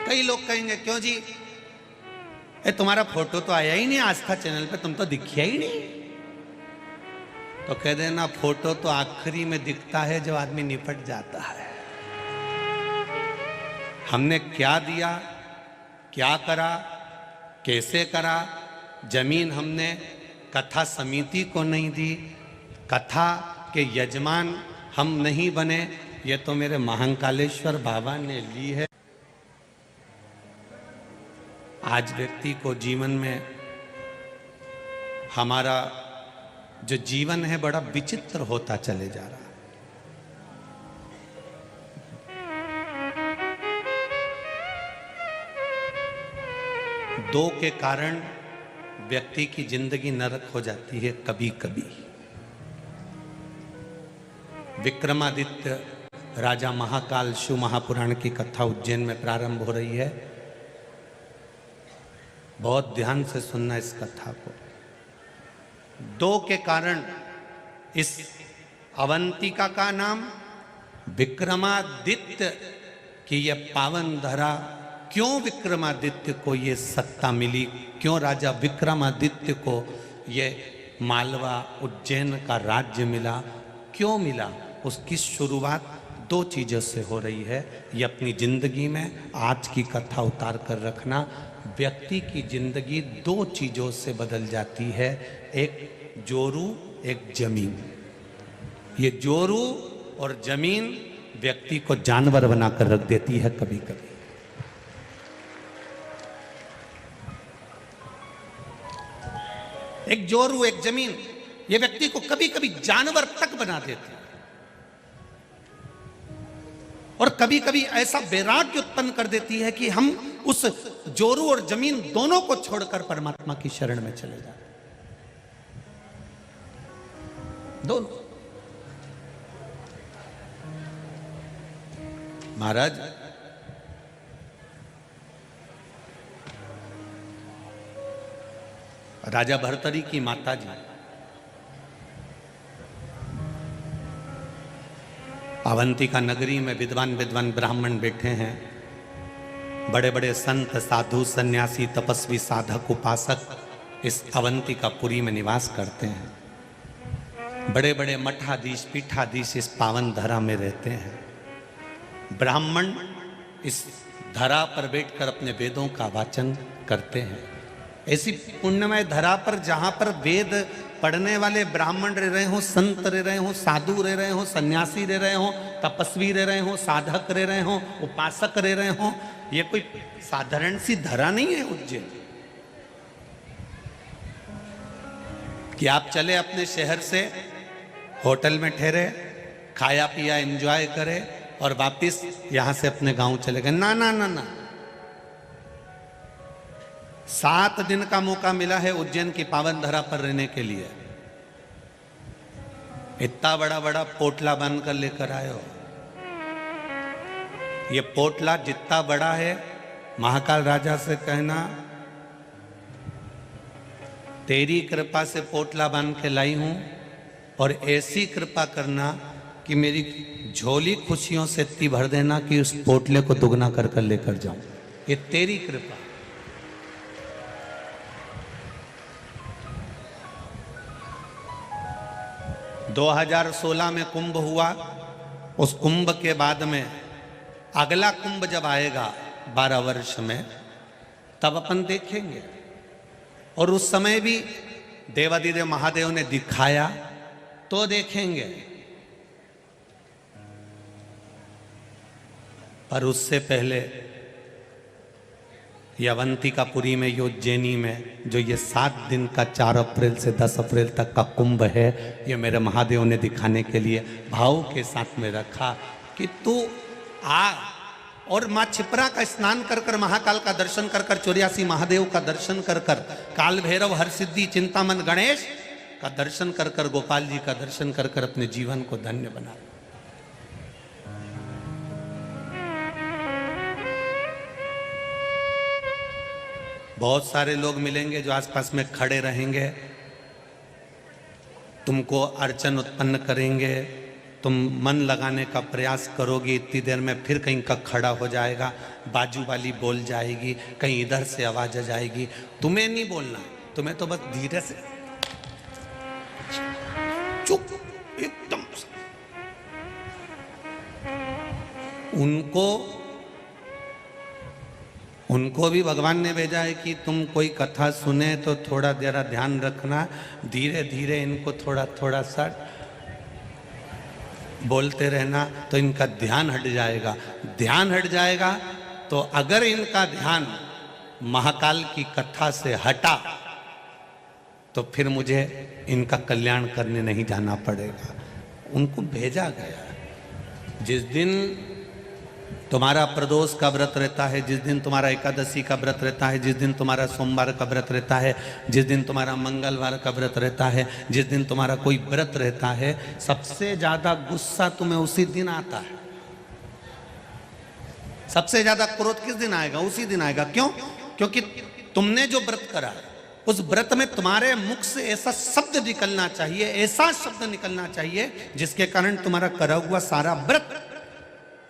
कई लोग कहेंगे क्यों जी, तुम्हारा फोटो तो आया ही नहीं आस्था चैनल पे, तुम तो दिखिया ही नहीं। तो कह देना फोटो तो आखिरी में दिखता है जब आदमी निपट जाता है। हमने क्या दिया, क्या करा, कैसे करा। जमीन हमने कथा समिति को नहीं दी, कथा के यजमान हम नहीं बने, ये तो मेरे महाकालेश्वर बाबा ने ली है। आज व्यक्ति को जीवन में, हमारा जो जीवन है बड़ा विचित्र होता चले जा रहा है। दो के कारण व्यक्ति की जिंदगी नरक हो जाती है कभी कभी। विक्रमादित्य राजा महाकाल शिव महापुराण की कथा उज्जैन में प्रारंभ हो रही है। बहुत ध्यान से सुनना इस कथा को। दो के कारण इस अवंतिका का नाम विक्रमादित्य की यह पावन धरा, क्यों विक्रमादित्य को ये सत्ता मिली, क्यों राजा विक्रमादित्य को ये मालवा उज्जैन का राज्य मिला, क्यों मिला, उसकी शुरुआत दो चीज़ों से हो रही है। ये अपनी जिंदगी में आज की कथा उतार कर रखना। व्यक्ति की जिंदगी दो चीज़ों से बदल जाती है, एक जोरू, एक जमीन। ये जोरू और जमीन व्यक्ति को जानवर बनाकर रख देती है कभी कभी। एक जोरू, एक जमीन, ये व्यक्ति को कभी कभी जानवर तक बना देती है। और कभी कभी ऐसा वैराग्य उत्पन्न कर देती है कि हम उस जोरू और जमीन दोनों को छोड़कर परमात्मा की शरण में चले जाते। दोनों। महाराज, राजा भर्तरी की माता जी अवंतिका नगरी में विद्वान विद्वान ब्राह्मण बैठे हैं। बड़े बड़े संत, साधु, सन्यासी, तपस्वी, साधक, उपासक इस अवंतिकापुरी में निवास करते हैं। बड़े बड़े मठाधीश, पीठाधीश इस पावन धरा में रहते हैं। ब्राह्मण इस धरा पर बैठकर अपने वेदों का वाचन करते हैं। ऐसी पुण्यमय धरा पर जहां पर वेद पढ़ने वाले ब्राह्मण रह रहे हो, संत रह रहे हो, साधु रह रहे हो, सन्यासी रह रहे हो, तपस्वी रह रहे हो, साधक रह रहे हो, उपासक रह रहे हो, ये कोई साधारण सी धरा नहीं है उज्जैन कि आप चले अपने शहर से होटल में ठहरे, खाया पिया एंजॉय करे और वापिस यहां से अपने गांव चले गए। ना ना ना ना, 7 दिन का मौका मिला है उज्जैन की पावन धरा पर रहने के लिए। इतना बड़ा बड़ा पोटला बांध कर लेकर आए हो। ये पोटला जितना बड़ा है, महाकाल राजा से कहना तेरी कृपा से पोटला बांध के लाई हूं, और ऐसी कृपा करना कि मेरी झोली खुशियों से इतनी भर देना कि उस पोटले को दुगना कर कर लेकर जाऊं। ये तेरी कृपा। – 2016 में कुंभ हुआ। उस कुंभ के बाद में अगला कुंभ जब आएगा 12 वर्ष में, तब अपन देखेंगे। और उस समय भी देवादिदेव महादेव ने दिखाया तो देखेंगे। पर उससे पहले ये अवंतिकापुरी में, उज्जैनी में जो ये 7 दिन का 4 अप्रैल से 10 अप्रैल तक का कुंभ है, ये मेरे महादेव ने दिखाने के लिए भाव के साथ में रखा कि तू आ और माँ छिपरा का स्नान कर कर, महाकाल का दर्शन कर कर, 84 महादेव का दर्शन कर कर, काल भैरव, हर सिद्धि, चिंतामन गणेश का दर्शन कर कर, गोपाल जी का दर्शन कर कर अपने जीवन को धन्य बना। बहुत सारे लोग मिलेंगे जो आसपास में खड़े रहेंगे, तुमको अर्चन उत्पन्न करेंगे, तुम मन लगाने का प्रयास करोगी, इतनी देर में फिर कहीं का खड़ा हो जाएगा, बाजू वाली बोल जाएगी, कहीं इधर से आवाज आ जाएगी। तुम्हें नहीं बोलना, तुम्हें तो बस धीरे से चुप एकदम। उनको भी भगवान ने भेजा है कि तुम कोई कथा सुने तो थोड़ा जरा ध्यान रखना, धीरे धीरे इनको थोड़ा थोड़ा सा बोलते रहना, तो इनका ध्यान हट जाएगा। ध्यान हट जाएगा तो अगर इनका ध्यान महाकाल की कथा से हटा तो फिर मुझे इनका कल्याण करने नहीं जाना पड़ेगा। उनको भेजा गया। जिस दिन तुम्हारा प्रदोष का व्रत रहता है, जिस दिन तुम्हारा एकादशी का व्रत रहता है, जिस दिन तुम्हारा सोमवार का व्रत रहता है, जिस दिन तुम्हारा मंगलवार का व्रत रहता है, जिस दिन तुम्हारा कोई व्रत रहता है, सबसे ज्यादा गुस्सा तुम्हें उसी दिन आता है। सबसे ज्यादा क्रोध किस दिन आएगा? उसी दिन आएगा। क्यों? क्योंकि तुमने जो व्रत करा उस व्रत में तुम्हारे मुख से ऐसा शब्द निकलना चाहिए, ऐसा शब्द निकलना चाहिए जिसके कारण तुम्हारा करा हुआ सारा व्रत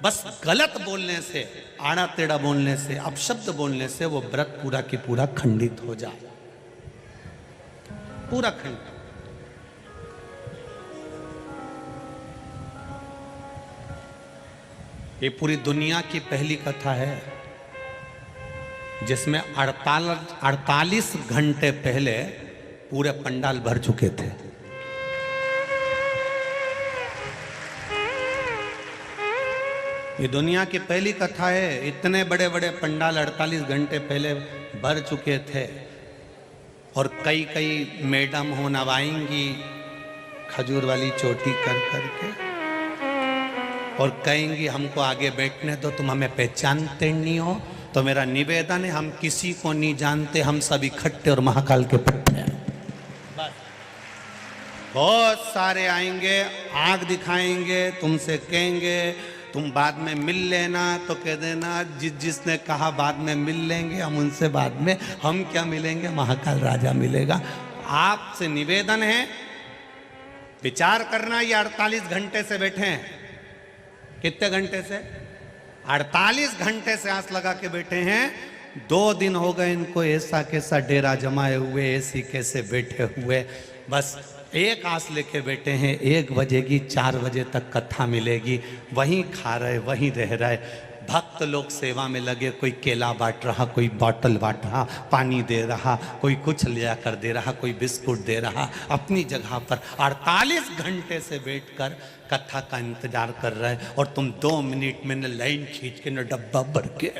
बस गलत बोलने से, आड़ा टेढ़ा बोलने से, अपशब्द बोलने से वो व्रत पूरा की पूरा खंडित हो जाए, पूरा खंडित। ये पूरी दुनिया की पहली कथा है जिसमें 48 घंटे पहले पूरे पंडाल भर चुके थे। ये दुनिया की पहली कथा है। इतने बड़े बड़े पंडाल 48 घंटे पहले भर चुके थे और कई कई मैडम हो नवाएंगी खजूर वाली चोटी कर करके और कहेंगी हमको आगे बैठने दो, तुम हमें पहचानते नहीं हो। तो मेरा निवेदन है, हम किसी को नहीं जानते, हम सब इकट्ठे और महाकाल के पट्टे हैं। बस बहुत सारे आएंगे, आग दिखाएंगे, तुमसे कहेंगे तुम बाद में मिल लेना, तो कह देना जिसने कहा बाद में मिल लेंगे, हम उनसे बाद में, हम क्या मिलेंगे, महाकाल राजा मिलेगा। आपसे निवेदन है, विचार करना। ये 48 घंटे से बैठे हैं। कितने घंटे से? 48 घंटे से आस लगा के बैठे हैं। 2 दिन हो गए इनको ऐसा कैसा डेरा जमाए हुए, ऐसी कैसे बैठे हुए। बस एक आस लेके बैठे हैं, 1 बजेगी, 4 बजे तक कथा मिलेगी। वहीं खा रहे, वहीं रह रहे। भक्त लोग सेवा में लगे, कोई केला बांट रहा, कोई बॉटल बांट रहा, पानी दे रहा, कोई कुछ ले कर दे रहा, कोई बिस्कुट दे रहा, अपनी जगह पर 48 घंटे से बैठकर कथा का इंतजार कर रहे। और तुम 2 मिनट में न लाइन खींच के, न डब्बा भर के,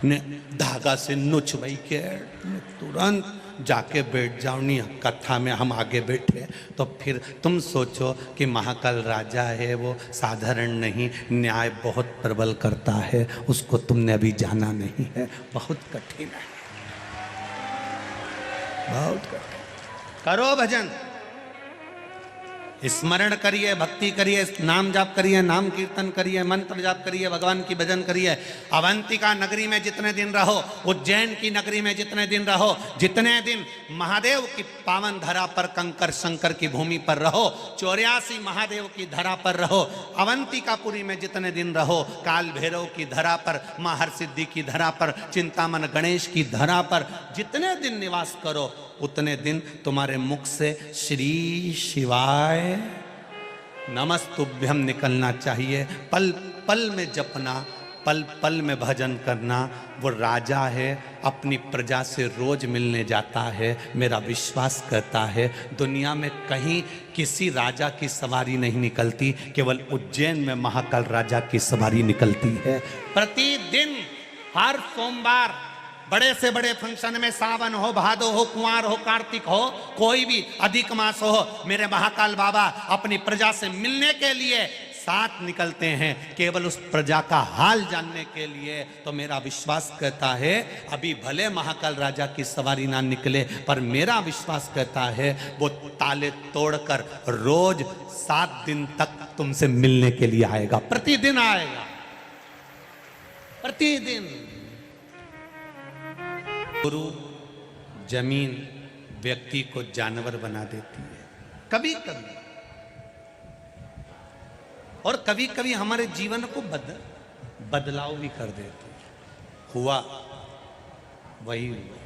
न धागा से नुच बई के, तुरंत जाके बैठ जाओ। नहीं, कथा में हम आगे बैठे तो फिर तुम सोचो कि महाकाल राजा है, वो साधारण नहीं, न्याय बहुत प्रबल करता है, उसको तुमने अभी जाना नहीं है। बहुत कठिन है, बहुत कठिन। करो भजन, स्मरण करिए, भक्ति करिए, नाम जाप करिए, नाम कीर्तन करिए, मंत्र जाप करिए, भगवान की भजन करिए। अवंतिका नगरी में जितने दिन रहो, उज्जैन की नगरी में जितने दिन रहो, जितने दिन महादेव की पावन धरा पर, कंकर शंकर की भूमि पर रहो, 84 महादेव की धरा पर रहो, अवंतिकापुरी में जितने दिन रहो, काल भैरव की धरा पर, मां हरसिद्धि की धरा पर, चिंतामन गणेश की धरा पर जितने दिन निवास करो, उतने दिन तुम्हारे मुख से श्री शिवाय नमस्तुभ्यम निकलना चाहिए। पल पल में जपना, पल पल में भजन करना। वो राजा है, अपनी प्रजा से रोज मिलने जाता है। मेरा विश्वास करता है दुनिया में कहीं किसी राजा की सवारी नहीं निकलती, केवल उज्जैन में महाकाल राजा की सवारी निकलती है। प्रतिदिन हर सोमवार बड़े से बड़े फंक्शन में, सावन हो, भादो हो, कुंवार हो, कार्तिक हो, कोई भी अधिक मास हो, मेरे महाकाल बाबा अपनी प्रजा से मिलने के लिए साथ निकलते हैं, केवल उस प्रजा का हाल जानने के लिए। तो मेरा विश्वास कहता है अभी भले महाकाल राजा की सवारी ना निकले, पर मेरा विश्वास कहता है वो ताले तोड़कर रोज 7 दिन तक तुमसे मिलने के लिए आएगा। प्रतिदिन आएगा, प्रतिदिन। गुरु जमीन व्यक्ति को जानवर बना देती है। कभी कभी और कभी कभी हमारे जीवन को बदलाव भी कर देते। हुआ वही हुआ।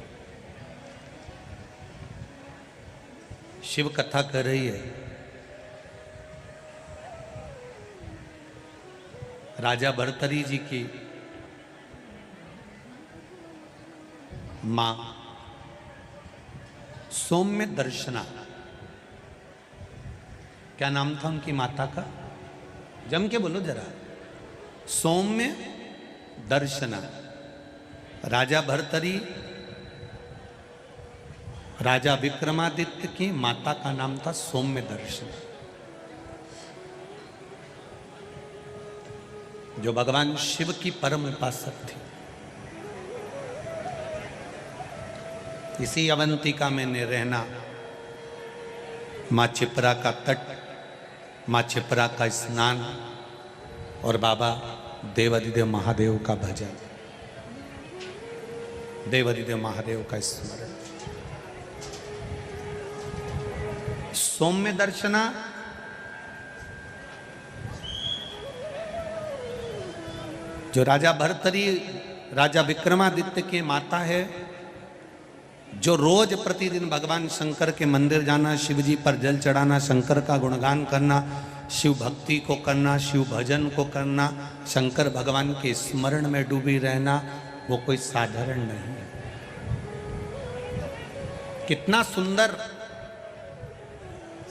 शिव कथा कर रही है, राजा भर्तरी जी की मां सौम्य दर्शना, क्या नाम था उनकी माता का? जम के बोलो जरा। सौम्य दर्शना। राजा भर्तरी राजा विक्रमादित्य की माता का नाम था सौम्य दर्शना, जो भगवान शिव की परम उपासक थी। इसी अवंतिका में रहना, माँ चिपरा का तट, माँ चिपरा का स्नान और बाबा देवादिदेव महादेव का भजन, देवादिदेव महादेव का स्मरण। सौम्य दर्शना जो राजा भर्तरी राजा विक्रमादित्य की माता है, जो रोज प्रतिदिन भगवान शंकर के मंदिर जाना, शिव जी पर जल चढ़ाना, शंकर का गुणगान करना, शिव भक्ति को करना, शिव भजन को करना, शंकर भगवान के स्मरण में डूबी रहना, वो कोई साधारण नहीं है। कितना सुंदर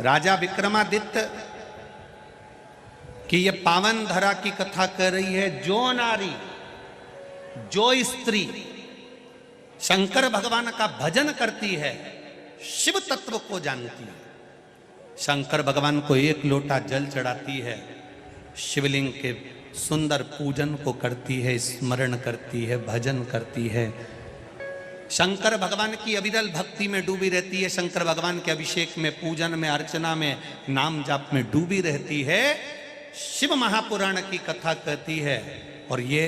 राजा विक्रमादित्य की ये पावन धरा की कथा कर रही है। जो नारी, जो स्त्री शंकर भगवान का भजन करती है, शिव तत्व को जानती है, शंकर भगवान को एक लोटा जल चढ़ाती है, शिवलिंग के सुंदर पूजन को करती है, स्मरण करती है, भजन करती है, शंकर भगवान की अविरल भक्ति में डूबी रहती है, शंकर भगवान के अभिषेक में, पूजन में, अर्चना में, नाम जाप में डूबी रहती है, शिव महापुराण की कथा कहती है। और ये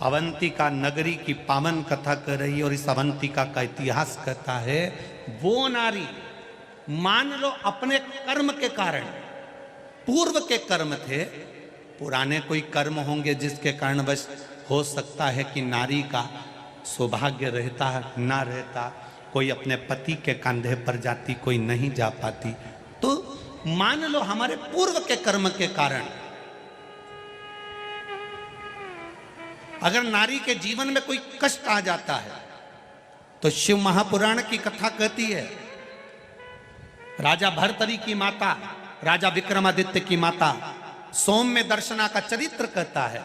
अवंतिका नगरी की पावन कथा कर रही है। और इस अवंतिका का इतिहास कहता है, वो नारी मान लो अपने कर्म के कारण, पूर्व के कर्म थे, पुराने कोई कर्म होंगे जिसके कारण बस हो सकता है कि नारी का सौभाग्य रहता ना रहता, कोई अपने पति के कंधे पर जाती, कोई नहीं जा पाती। तो मान लो हमारे पूर्व के कर्म के कारण अगर नारी के जीवन में कोई कष्ट आ जाता है, तो शिव महापुराण की कथा कहती है, राजा भर्तरी की माता, राजा विक्रमादित्य की माता सौम्य दर्शना का चरित्र कहता है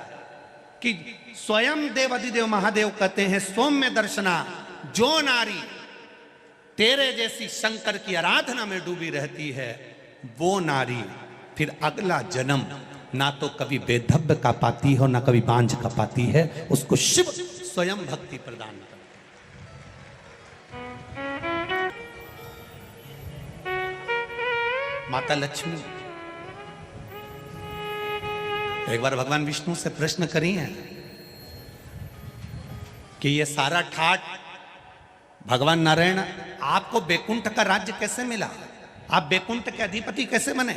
कि स्वयं देवादिदेव महादेव कहते हैं, सौम्य दर्शना, जो नारी तेरे जैसी शंकर की आराधना में डूबी रहती है, वो नारी फिर अगला जन्म ना तो कभी बेधब्य का पाती हो, ना कभी बांझ का पाती है, उसको शिव स्वयं भक्ति प्रदान करते। माता लक्ष्मी एक बार भगवान विष्णु से प्रश्न करी है कि ये सारा ठाट भगवान नारायण, आपको बैकुंठ का राज्य कैसे मिला? आप बैकुंठ के अधिपति कैसे बने?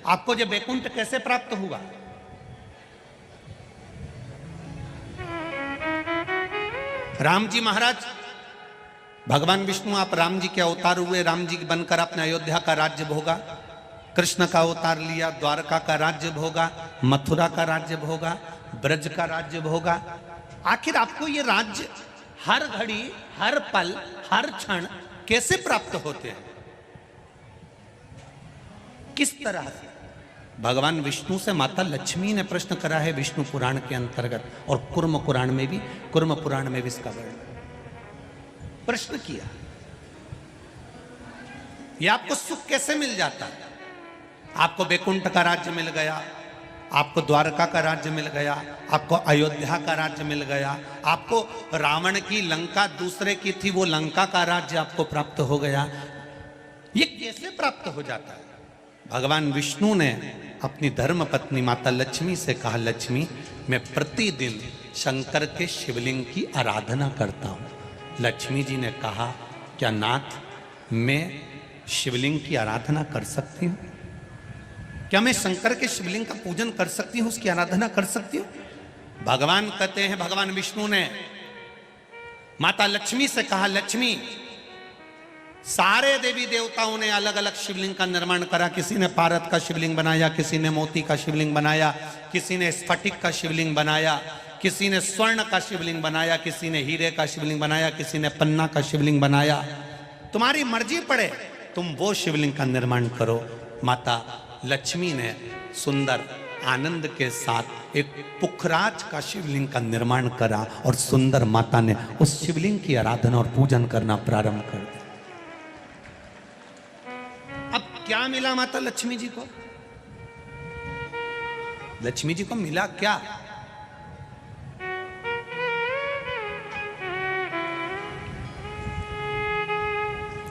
आपको ये बैकुंठ कैसे प्राप्त हुआ? राम जी महाराज, भगवान विष्णु आप राम जी के अवतार हुए, राम जी बनकर आपने अयोध्या का राज्य भोगा, कृष्ण का अवतार लिया, द्वारका का राज्य भोगा, मथुरा का राज्य भोगा, ब्रज का राज्य भोगा। आखिर आपको ये राज्य हर घड़ी, हर पल, हर क्षण कैसे प्राप्त होते हैं? किस तरह से? भगवान विष्णु से माता लक्ष्मी ने प्रश्न करा है विष्णु पुराण के अंतर्गत, और कुर्म पुराण में भी इसका वर्णन प्रश्न किया। ये आपको सुख कैसे मिल जाता है? आपको बैकुंठ का राज्य मिल गया, आपको द्वारका का राज्य मिल गया, आपको अयोध्या का राज्य मिल गया, आपको रावण की लंका दूसरे की थी वो लंका का राज्य आपको प्राप्त हो गया। ये कैसे प्राप्त हो जाता है? भगवान विष्णु ने अपनी धर्म पत्नी माता लक्ष्मी से कहा, लक्ष्मी मैं प्रतिदिन शंकर के शिवलिंग की आराधना करता हूँ। लक्ष्मी जी ने कहा, क्या नाथ मैं शिवलिंग की आराधना कर सकती हूँ? क्या मैं शंकर के शिवलिंग का पूजन कर सकती हूं, उसकी आराधना कर सकती हूं? भगवान कहते हैं, भगवान विष्णु ने माता लक्ष्मी से कहा, लक्ष्मी, सारे देवी देवताओं ने अलग अलग शिवलिंग का निर्माण करा। किसी ने पारद का शिवलिंग बनाया, किसी ने मोती का शिवलिंग बनाया, किसी ने स्फटिक का शिवलिंग बनाया, किसी ने स्वर्ण का शिवलिंग बनाया, किसी ने हीरे का शिवलिंग बनाया, किसी ने पन्ना का शिवलिंग बनाया। तुम्हारी मर्जी पड़े, तुम वो शिवलिंग का निर्माण करो। माता लक्ष्मी ने सुंदर आनंद के साथ एक पुखराज का शिवलिंग का निर्माण करा और सुंदर माता ने उस शिवलिंग की आराधना और पूजन करना प्रारंभ कर दिया। अब क्या मिला माता लक्ष्मी जी को? लक्ष्मी जी को मिला क्या?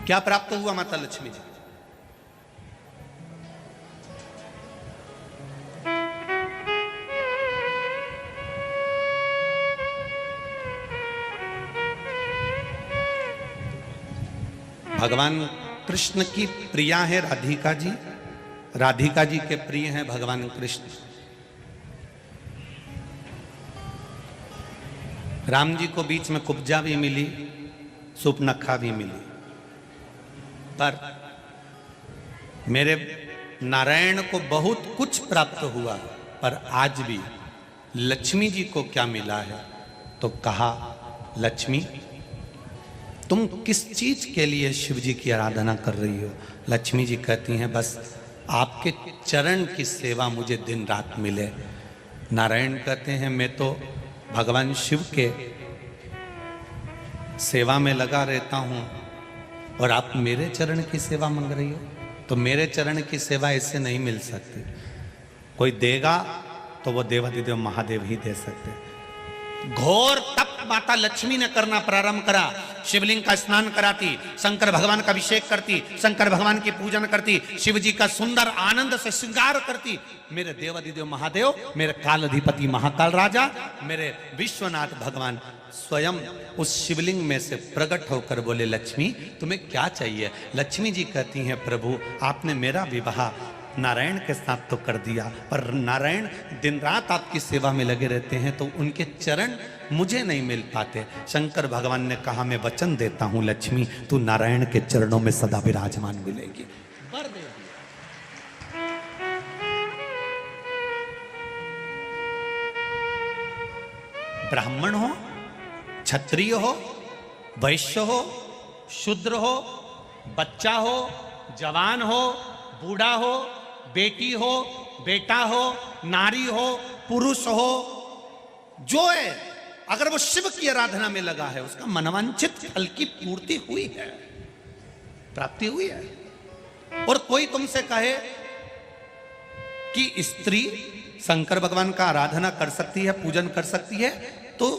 क्या प्राप्त हुआ माता लक्ष्मी जी? भगवान कृष्ण की प्रिया है राधिका जी, राधिका जी के प्रिय हैं भगवान कृष्ण। राम जी को बीच में कुब्जा भी मिली, सुपनखा भी मिली, पर मेरे नारायण को बहुत कुछ प्राप्त हुआ, पर आज भी लक्ष्मी जी को क्या मिला है? तो कहा, लक्ष्मी, तुम किस चीज के लिए शिव जी की आराधना कर रही हो? लक्ष्मी जी कहती हैं, बस आपके चरण की सेवा मुझे दिन रात मिले। नारायण कहते हैं, मैं तो भगवान शिव के सेवा में लगा रहता हूं और आप मेरे चरण की सेवा मांग रही हो? तो मेरे चरण की सेवा ऐसे नहीं मिल सकती। कोई देगा तो वो देवाधिदेव महादेव ही दे सकते। घोर तप माता लक्ष्मी ने करना प्रारंभ करा। शिवलिंग का स्नान कराती, शंकर भगवान का अभिषेक करती, शंकर भगवान की पूजन करती, शिव जी का सुंदर आनंद से श्रृंगार करती। मेरे देवाधिदेव महादेव, मेरे काल अधिपति महाकाल राजा, मेरे विश्वनाथ भगवान स्वयं उस शिवलिंग में से प्रकट होकर बोले, लक्ष्मी तुम्हें क्या चाहिए? लक्ष्मी जी कहती हैं, प्रभु आपने मेरा विवाह नारायण के साथ तो कर दिया, पर नारायण दिन रात आपकी सेवा में लगे रहते हैं, तो उनके चरण मुझे नहीं मिल पाते। शंकर भगवान ने कहा, मैं वचन देता हूं लक्ष्मी, तू नारायण के चरणों में सदा विराजमान मिलेगी। वर दे दिया। ब्राह्मण हो, क्षत्रिय हो, वैश्य हो, शूद्र हो, बच्चा हो, जवान हो, बूढ़ा हो, बेटी हो, बेटा हो, नारी हो, पुरुष हो, जो है अगर वो शिव की आराधना में लगा है, उसका मनवांछित फल की पूर्ति हुई है, प्राप्ति हुई है। और कोई तुमसे कहे कि स्त्री शंकर भगवान का आराधना कर सकती है, पूजन कर सकती है, तो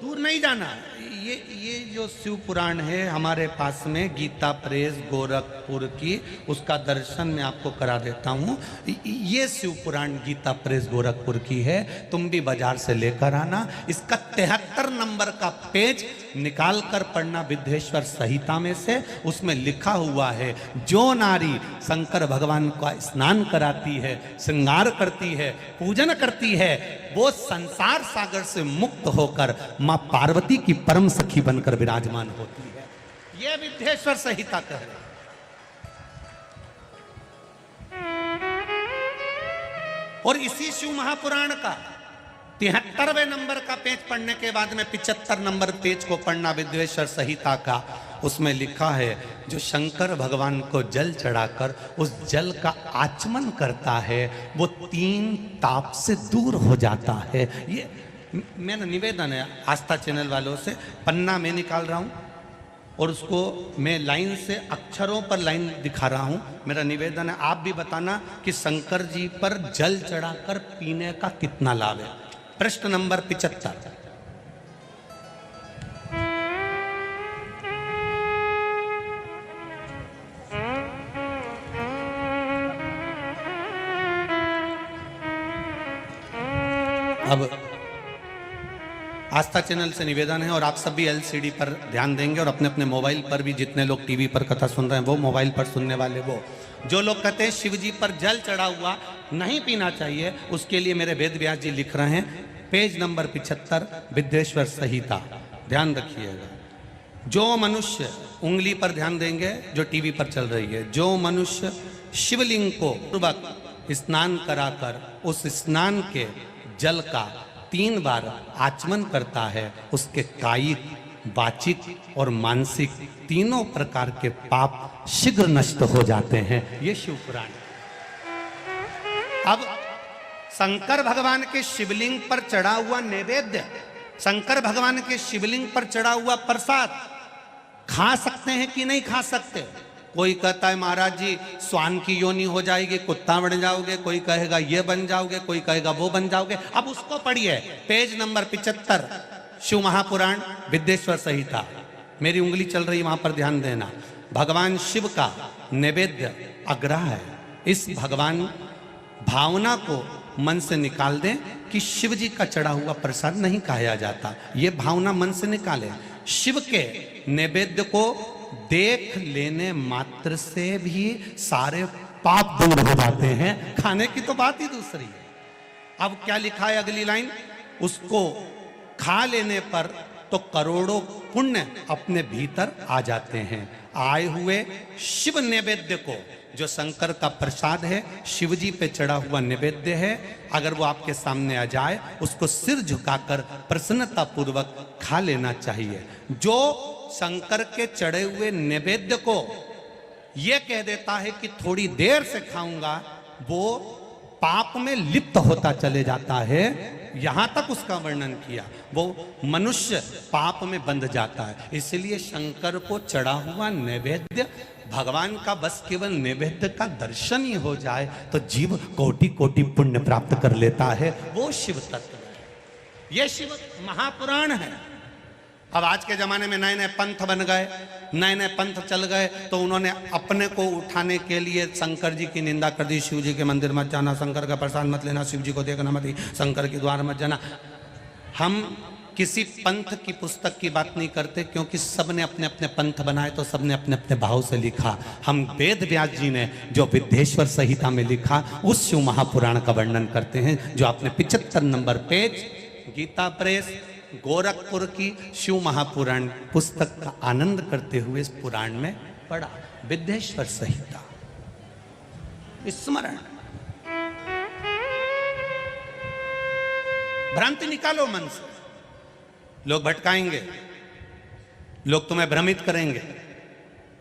दूर नहीं जाना। ये जो शिव पुराण है हमारे पास में, गीता प्रेस गोरखपुर की, उसका दर्शन मैं आपको करा देता हूँ। ये शिव पुराण गीता प्रेस गोरखपुर की है, तुम भी बाजार से लेकर आना। इसका 73 नंबर का पेज निकाल कर पढ़ना विद्येश्वर संहिता में से। उसमें लिखा हुआ है, जो नारी शंकर भगवान का स्नान कराती है, श्रृंगार करती है, पूजन करती है, वो संसार सागर से मुक्त होकर मां पार्वती की परम सखी बनकर विराजमान होती है। यह विद्येश्वर संहिता कह रहे। और इसी शिव महापुराण का 73वें नंबर का पेज पढ़ने के बाद में 75 नंबर पेज को पढ़ना विद्येश्वर संहिता का। उसमें लिखा है, जो शंकर भगवान को जल चढ़ाकर उस जल का आचमन करता है, वो 3 ताप से दूर हो जाता है। ये मेरा निवेदन है आस्था चैनल वालों से। पन्ना मैं निकाल रहा हूँ और उसको मैं लाइन से अक्षरों पर लाइन दिखा रहा हूँ। मेरा निवेदन है, आप भी बताना कि शंकर जी पर जल चढ़ाकर पीने का कितना लाभ है। प्रश्न नंबर 75। अब आस्था चैनल से निवेदन है, और आप सब भी एलसीडी पर ध्यान देंगे, और अपने अपने मोबाइल पर भी, जितने लोग टीवी पर कथा सुन रहे हैं वो, मोबाइल पर सुनने वाले वो, जो लोग कहते हैं शिव जी पर जल चढ़ा हुआ नहीं पीना चाहिए, उसके लिए मेरे वेद व्यास जी लिख रहे हैं, पेज नंबर 75, विद्येश्वर संहिता। ध्यान रखिएगा, जो मनुष्य, उंगली पर ध्यान देंगे जो टीवी पर चल रही है, जो मनुष्य शिवलिंग को पूर्वक स्नान कराकर उस स्नान के जल का 3 बार आचमन करता है, उसके कायिक, वाचिक और मानसिक तीनों प्रकार के पाप शीघ्र नष्ट हो जाते हैं। ये शिव पुराण। अब शंकर भगवान के शिवलिंग पर चढ़ा हुआ नैवेद्य, शंकर भगवान के शिवलिंग पर चढ़ा हुआ प्रसाद खा सकते हैं कि नहीं खा सकते? कोई कहता है महाराज जी स्वान की योनि हो जाएगी, कुत्ता बन जाओगे, कोई कहेगा ये बन जाओगे, कोई कहेगा वो बन जाओगे। अब उसको पढ़िए, पेज नंबर 75, शिव महापुराण विद्येश्वर संहिता। मेरी उंगली चल रही, वहां पर ध्यान देना। भगवान शिव का नैवेद्य अग्रह है। इस भगवान भावना को मन से निकाल दें कि शिव जी का चढ़ा हुआ प्रसाद नहीं खाया जाता, ये भावना मन से निकालें। शिव के नैवेद्य को देख लेने मात्र से भी सारे पाप दूर हो जाते हैं, खाने की तो बात ही दूसरी है। अब क्या लिखा है अगली लाइन, उसको खा लेने पर तो करोड़ों पुण्य अपने भीतर आ जाते हैं। आए हुए शिव नैवेद्य को, जो शंकर का प्रसाद है, शिव जी पे चढ़ा हुआ नैवेद्य है, अगर वो आपके सामने आ जाए उसको सिर झुकाकर प्रसन्नता पूर्वक खा लेना चाहिए। जो शंकर के चढ़े हुए नैवेद्य को ये कह देता है कि थोड़ी देर से खाऊंगा, वो पाप में लिप्त होता चले जाता है। यहां तक उसका वर्णन किया, वो मनुष्य पाप में बंध जाता है। इसलिए शंकर को चढ़ा हुआ नैवेद्य, भगवान का बस केवल नैवेद्य का दर्शन ही हो जाए तो जीव कोटि कोटि पुण्य प्राप्त कर लेता है। वो शिव तत्व है, ये शिव महापुराण है। अब आज के जमाने में नए नए पंथ बन गए, नए नए पंथ चल गए, तो उन्होंने अपने को उठाने के लिए शंकर जी की निंदा कर दी। शिव जी के मंदिर मत जाना, शंकर का प्रसाद मत लेना, शिव जी को देखना मत, शंकर के द्वार मत जाना। हम किसी पंथ की पुस्तक की बात नहीं करते, क्योंकि सबने अपने अपने पंथ बनाए तो सबने अपने अपने भाव से लिखा। हम वेद व्यास जी ने जो विद्येश्वर संहिता में लिखा, उस शिव महापुराण का वर्णन करते हैं, जो आपने 75 number page Gita press Gorakhpur की शिव महापुराण पुस्तक का आनंद करते हुए इस पुराण में पढ़ा। विद्येश्वर संहिता स्मरण। भ्रांति निकालो मन से। लोग भटकाएंगे, लोग तुम्हें भ्रमित करेंगे,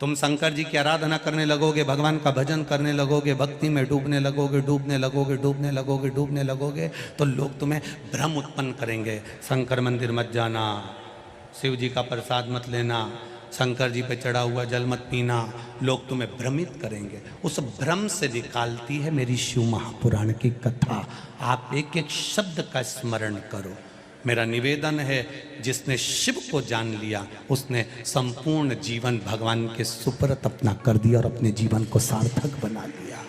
तुम शंकर जी की आराधना करने लगोगे, भगवान का भजन करने लगोगे, भक्ति में डूबने लगोगे, डूबने लगोगे, डूबने लगोगे, डूबने लगोगे, तो लोग तुम्हें भ्रम उत्पन्न करेंगे। शंकर मंदिर मत जाना, शिव जी का प्रसाद मत लेना, शंकर जी पे चढ़ा हुआ जल मत पीना, लोग तुम्हें भ्रमित करेंगे। उस भ्रम से निकालती है मेरी शिव महापुराण की कथा। आप एक एक शब्द का स्मरण करो। मेरा निवेदन है, जिसने शिव को जान लिया उसने संपूर्ण जीवन भगवान के सुपुर्द अपना कर दिया और अपने जीवन को सार्थक बना लिया।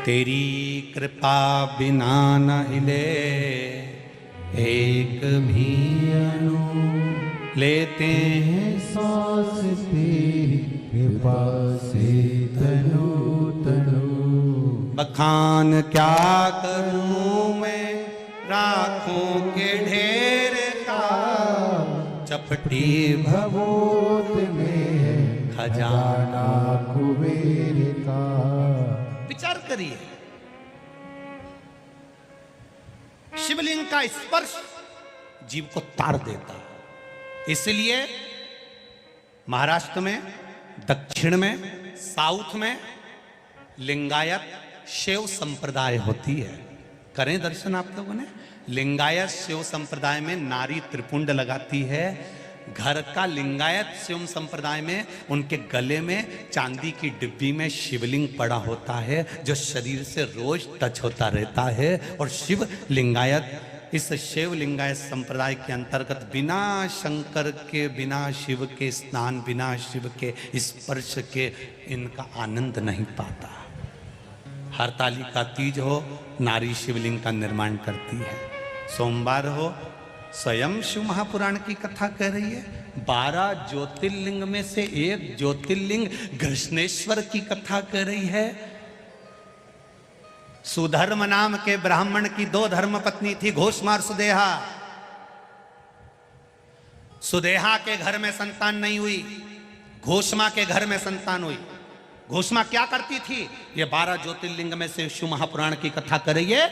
तेरी कृपा बिना न हिले एक भी अणु, लेते हैं सांस तेरी कृपा से तनु तनु। बखान क्या करूं मैं राखों के ढेर का, चपटी भभूत में खजाना कुबेर का। विचार करिए, शिवलिंग का स्पर्श जीव को तार देता। इसलिए महाराष्ट्र में, दक्षिण में, साउथ में लिंगायत शिव संप्रदाय होती है। करें दर्शन आप लोगों ने। लिंगायत शिव संप्रदाय में नारी त्रिपुंड लगाती है। घर का लिंगायत शिव संप्रदाय में उनके गले में चांदी की डिब्बी में शिवलिंग पड़ा होता है, जो शरीर से रोज टच होता रहता है। और शिव लिंगायत, इस शिव लिंगायत संप्रदाय के अंतर्गत बिना शंकर के, बिना शिव के स्नान, बिना शिव के स्पर्श के इनका आनंद नहीं पाता। हरतालिका तीज हो, नारी शिवलिंग का निर्माण करती है। सोमवार हो, स्वयं शिव महापुराण की कथा कह रही है। 12 ज्योतिर्लिंग में से एक ज्योतिर्लिंग घृष्णेश्वर की कथा कर रही है। सुधर्म नाम के ब्राह्मण की 2 धर्म पत्नी थी, घोषमा और सुदेहा। सुदेहा के घर में संतान नहीं हुई, घोषमा के घर में संतान हुई। घोषमा क्या करती थी? ये 12 ज्योतिर्लिंग में से शिव महापुराण की कथा कर रही है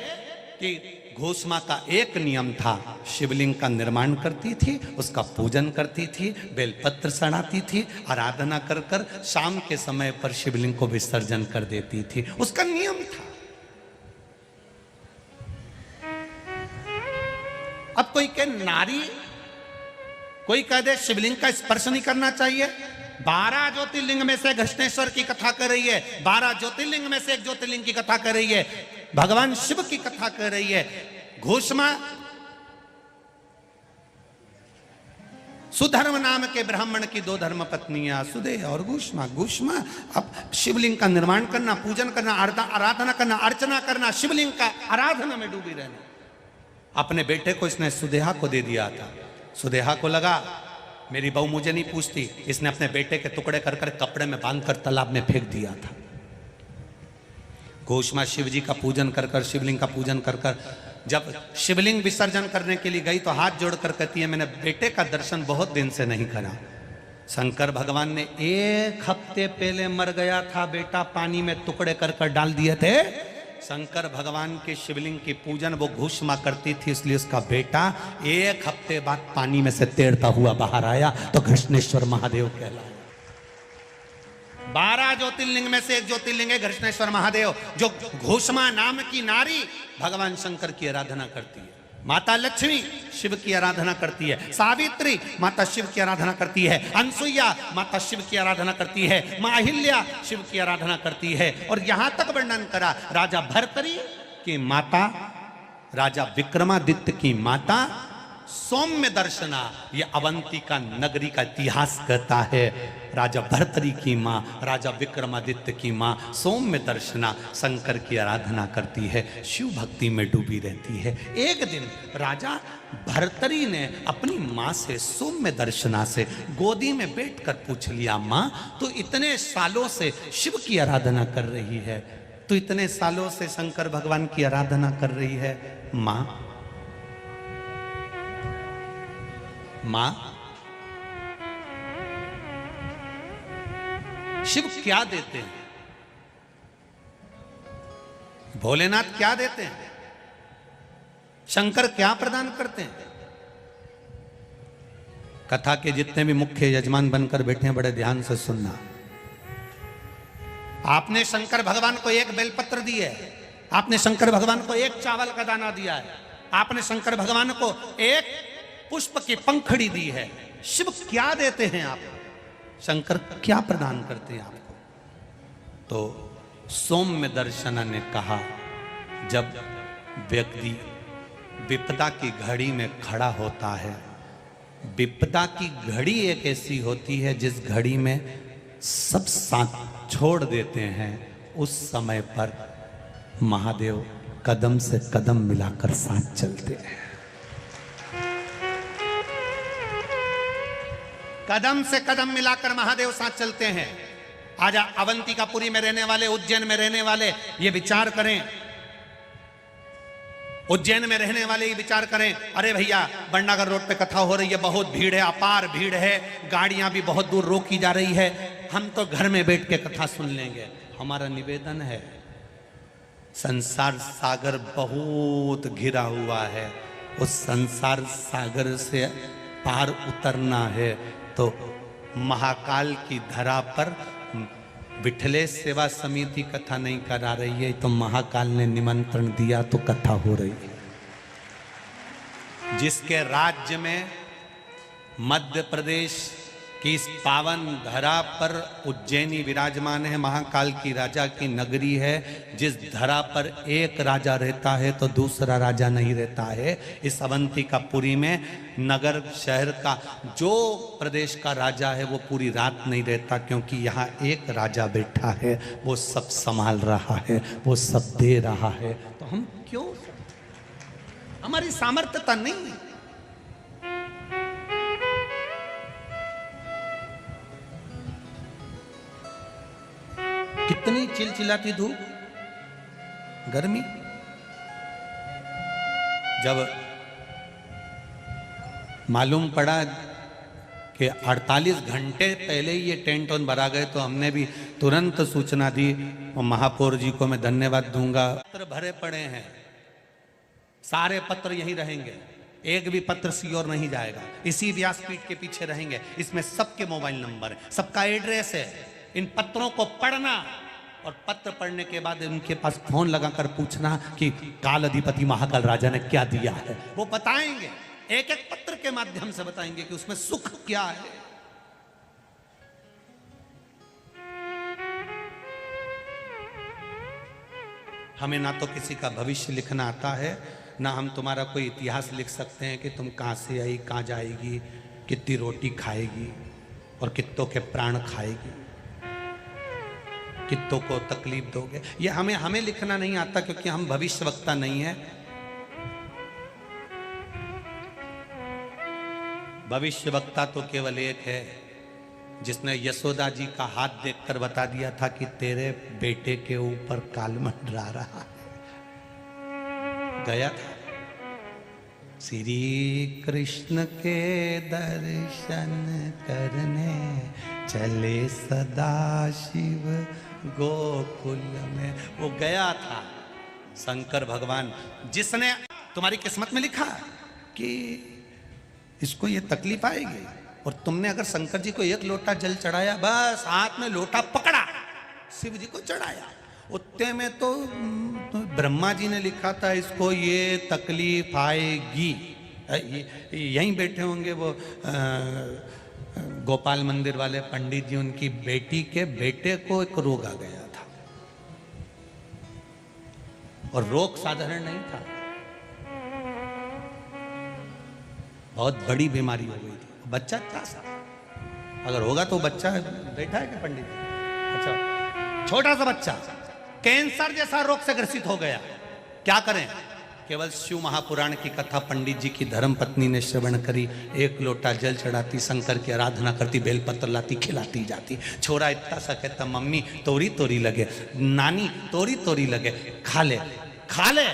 कि घोषमा का एक नियम था, शिवलिंग का निर्माण करती थी, उसका पूजन करती थी, बेलपत्र चढ़ाती थी, आराधना कर कर शाम के समय पर शिवलिंग को विसर्जन कर देती थी। उसका नियम था। अब कोई कहे नारी, कोई कह दे शिवलिंग का स्पर्श नहीं करना चाहिए। 12 ज्योतिर्लिंग में से घृष्णेश्वर की कथा कर रही है, 12 ज्योतिर्लिंग में से एक ज्योतिर्लिंग की कथा कर रही है, भगवान शिव की कथा कर रही है। घोषमा सुधर्म नाम के ब्राह्मण की 2 धर्म पत्नियां, सुदेह और घोषमा। घोषमा अब शिवलिंग का निर्माण करना, पूजन करना, आराधना करना, अर्चना करना, शिवलिंग का आराधना में डूबी रहना। अपने बेटे को इसने सुदेहा को दे दिया था। सुदेहा को लगा मेरी बहू मुझे नहीं पूछती, इसने अपने बेटे के टुकड़े कर कर कपड़े में बांधकर तालाब में फेंक दिया था। घोषमा शिव जी का पूजन कर कर, शिवलिंग का पूजन कर कर जब शिवलिंग विसर्जन करने के लिए गई तो हाथ जोड़कर कहती है मैंने बेटे का दर्शन बहुत दिन से नहीं करा। शंकर भगवान ने 1 हफ्ते पहले मर गया था बेटा, पानी में टुकड़े कर कर डाल दिए थे। शंकर भगवान के शिवलिंग की पूजन वो घोषमा करती थी, इसलिए उसका बेटा 1 हफ्ते बाद पानी में से तैरता हुआ बाहर आया तो घृष्णेश्वर महादेव कहलाया। 12 ज्योतिर्लिंग में से एक ज्योतिर्लिंग है घृष्णेश्वर महादेव, जो घोषमा नाम की नारी भगवान शंकर की आराधना करती है। माता लक्ष्मी शिव की आराधना करती है, सावित्री माता शिव की आराधना करती है, अनसुईया माता शिव की आराधना करती है, मां अहिल्या शिव की आराधना करती है। और यहां तक वर्णन करा राजा भर्तरी की माता, राजा विक्रमादित्य की माता सौम्य दर्शना। ये अवंतिका नगरी का इतिहास कहता है राजा भर्तरी की मां, राजा विक्रमादित्य की मां सौम्य दर्शना शंकर की आराधना करती है, शिव भक्ति में डूबी रहती है। एक दिन राजा भर्तरी ने अपनी मां से, सौम्य दर्शना से, गोदी में बैठकर पूछ लिया, मां तो इतने सालों से शिव की आराधना कर रही है, तो इतने सालों से शंकर भगवान की आराधना कर रही है, मां शिव क्या देते हैं? भोलेनाथ क्या देते हैं? शंकर क्या प्रदान करते हैं? कथा के जितने भी मुख्य यजमान बनकर बैठे हैं बड़े ध्यान से सुनना। आपने शंकर भगवान को 1 बेलपत्र दी है, आपने शंकर भगवान को 1 चावल का दाना दिया है, आपने शंकर भगवान को 1 पुष्प की पंखड़ी दी है। शिव क्या देते हैं आप? शंकर क्या प्रदान करते हैं आपको? तो सौम्य दर्शन ने कहा, जब व्यक्ति विपदा की घड़ी में खड़ा होता है, विपदा की घड़ी एक ऐसी होती है जिस घड़ी में सब साथ छोड़ देते हैं, उस समय पर महादेव कदम से कदम मिलाकर साथ चलते हैं। कदम से कदम मिलाकर महादेव साथ चलते हैं। आज अवंतिकापुरी में रहने वाले, उज्जैन में रहने वाले ये विचार करें, उज्जैन में रहने वाले ये विचार करें, अरे भैया बंडागर रोड पे कथा हो रही है, बहुत भीड़ है, अपार भीड़ है, गाड़ियां भी बहुत दूर रोकी जा रही है, हम तो घर में बैठ के कथा सुन लेंगे। हमारा निवेदन है, संसार सागर बहुत घिरा हुआ है, उस संसार सागर से पार उतरना है तो महाकाल की धरा पर विठलेश सेवा समिति कथा नहीं करा रही है, तो महाकाल ने निमंत्रण दिया तो कथा हो रही है। जिसके राज्य में मध्य प्रदेश कि इस पावन धरा पर उज्जैनी विराजमान है, महाकाल की राजा की नगरी है। जिस धरा पर एक राजा रहता है तो दूसरा राजा नहीं रहता है। इस अवंतिकापुरी में नगर शहर का जो प्रदेश का राजा है वो पूरी रात नहीं रहता, क्योंकि यहाँ एक राजा बैठा है, वो सब संभाल रहा है, वो सब दे रहा है। तो हम क्यों, हमारी सामर्थ्यता नहीं है। चिलचिलाती धूप, गर्मी। जब मालूम पड़ा कि 48 घंटे पहले ही ये टेंट ऑन भरा गए, तो हमने भी तुरंत सूचना दी और महापौर जी को मैं धन्यवाद दूंगा। पत्र भरे पड़े हैं, सारे पत्र यहीं रहेंगे, एक भी पत्र सियोर नहीं जाएगा, इसी व्यासपीठ के पीछे रहेंगे। इसमें सबके मोबाइल नंबर है, सबका एड्रेस है। इन पत्रों को पढ़ना और पत्र पढ़ने के बाद उनके पास फोन लगाकर पूछना कि काल अधिपति महाकाल राजा ने क्या दिया है। वो बताएंगे, एक एक पत्र के माध्यम से बताएंगे कि उसमें सुख क्या है। हमें ना तो किसी का भविष्य लिखना आता है, ना हम तुम्हारा कोई इतिहास लिख सकते हैं कि तुम कहां से आई, कहां जाएगी, कितनी रोटी खाएगी और कित्तों के प्राण खाएगी, कित्तों को तकलीफ दोगे। ये हमें लिखना नहीं आता, क्योंकि हम भविष्यवक्ता नहीं है। भविष्यवक्ता तो केवल एक है, जिसने यशोदा जी का हाथ देखकर बता दिया था कि तेरे बेटे के ऊपर काल मंडरा रहा है। गया था, श्री कृष्ण के दर्शन करने चले सदा शिव गोकुल में। वो गया था शंकर भगवान, जिसने तुम्हारी किस्मत में लिखा कि इसको ये तकलीफ आएगी, और तुमने अगर शंकर जी को एक लोटा जल चढ़ाया, बस हाथ में लोटा पकड़ा, शिव जी को चढ़ाया, उतने में तो ब्रह्मा जी ने लिखा था इसको ये तकलीफ आएगी। यहीं बैठे होंगे वो गोपाल मंदिर वाले पंडित जी, उनकी बेटी के बेटे को एक रोग आ गया था, और रोग साधारण नहीं था, बहुत बड़ी बीमारी हो गई थी। बच्चा था सा, अगर होगा तो बच्चा बैठा है क्या पंडित जी? अच्छा, छोटा सा बच्चा कैंसर जैसा रोग से ग्रसित हो गया। क्या करें? केवल शिव महापुराण की कथा पंडित जी की धर्म पत्नी ने श्रवण करी, एक लोटा जल चढ़ाती, शंकर की आराधना करती, बेलपत्र लाती, खिलाती जाती। छोरा इतना सा कहता, मम्मी तोरी तोरी लगे, नानी तोरी तोरी लगे, खा ले खा ले।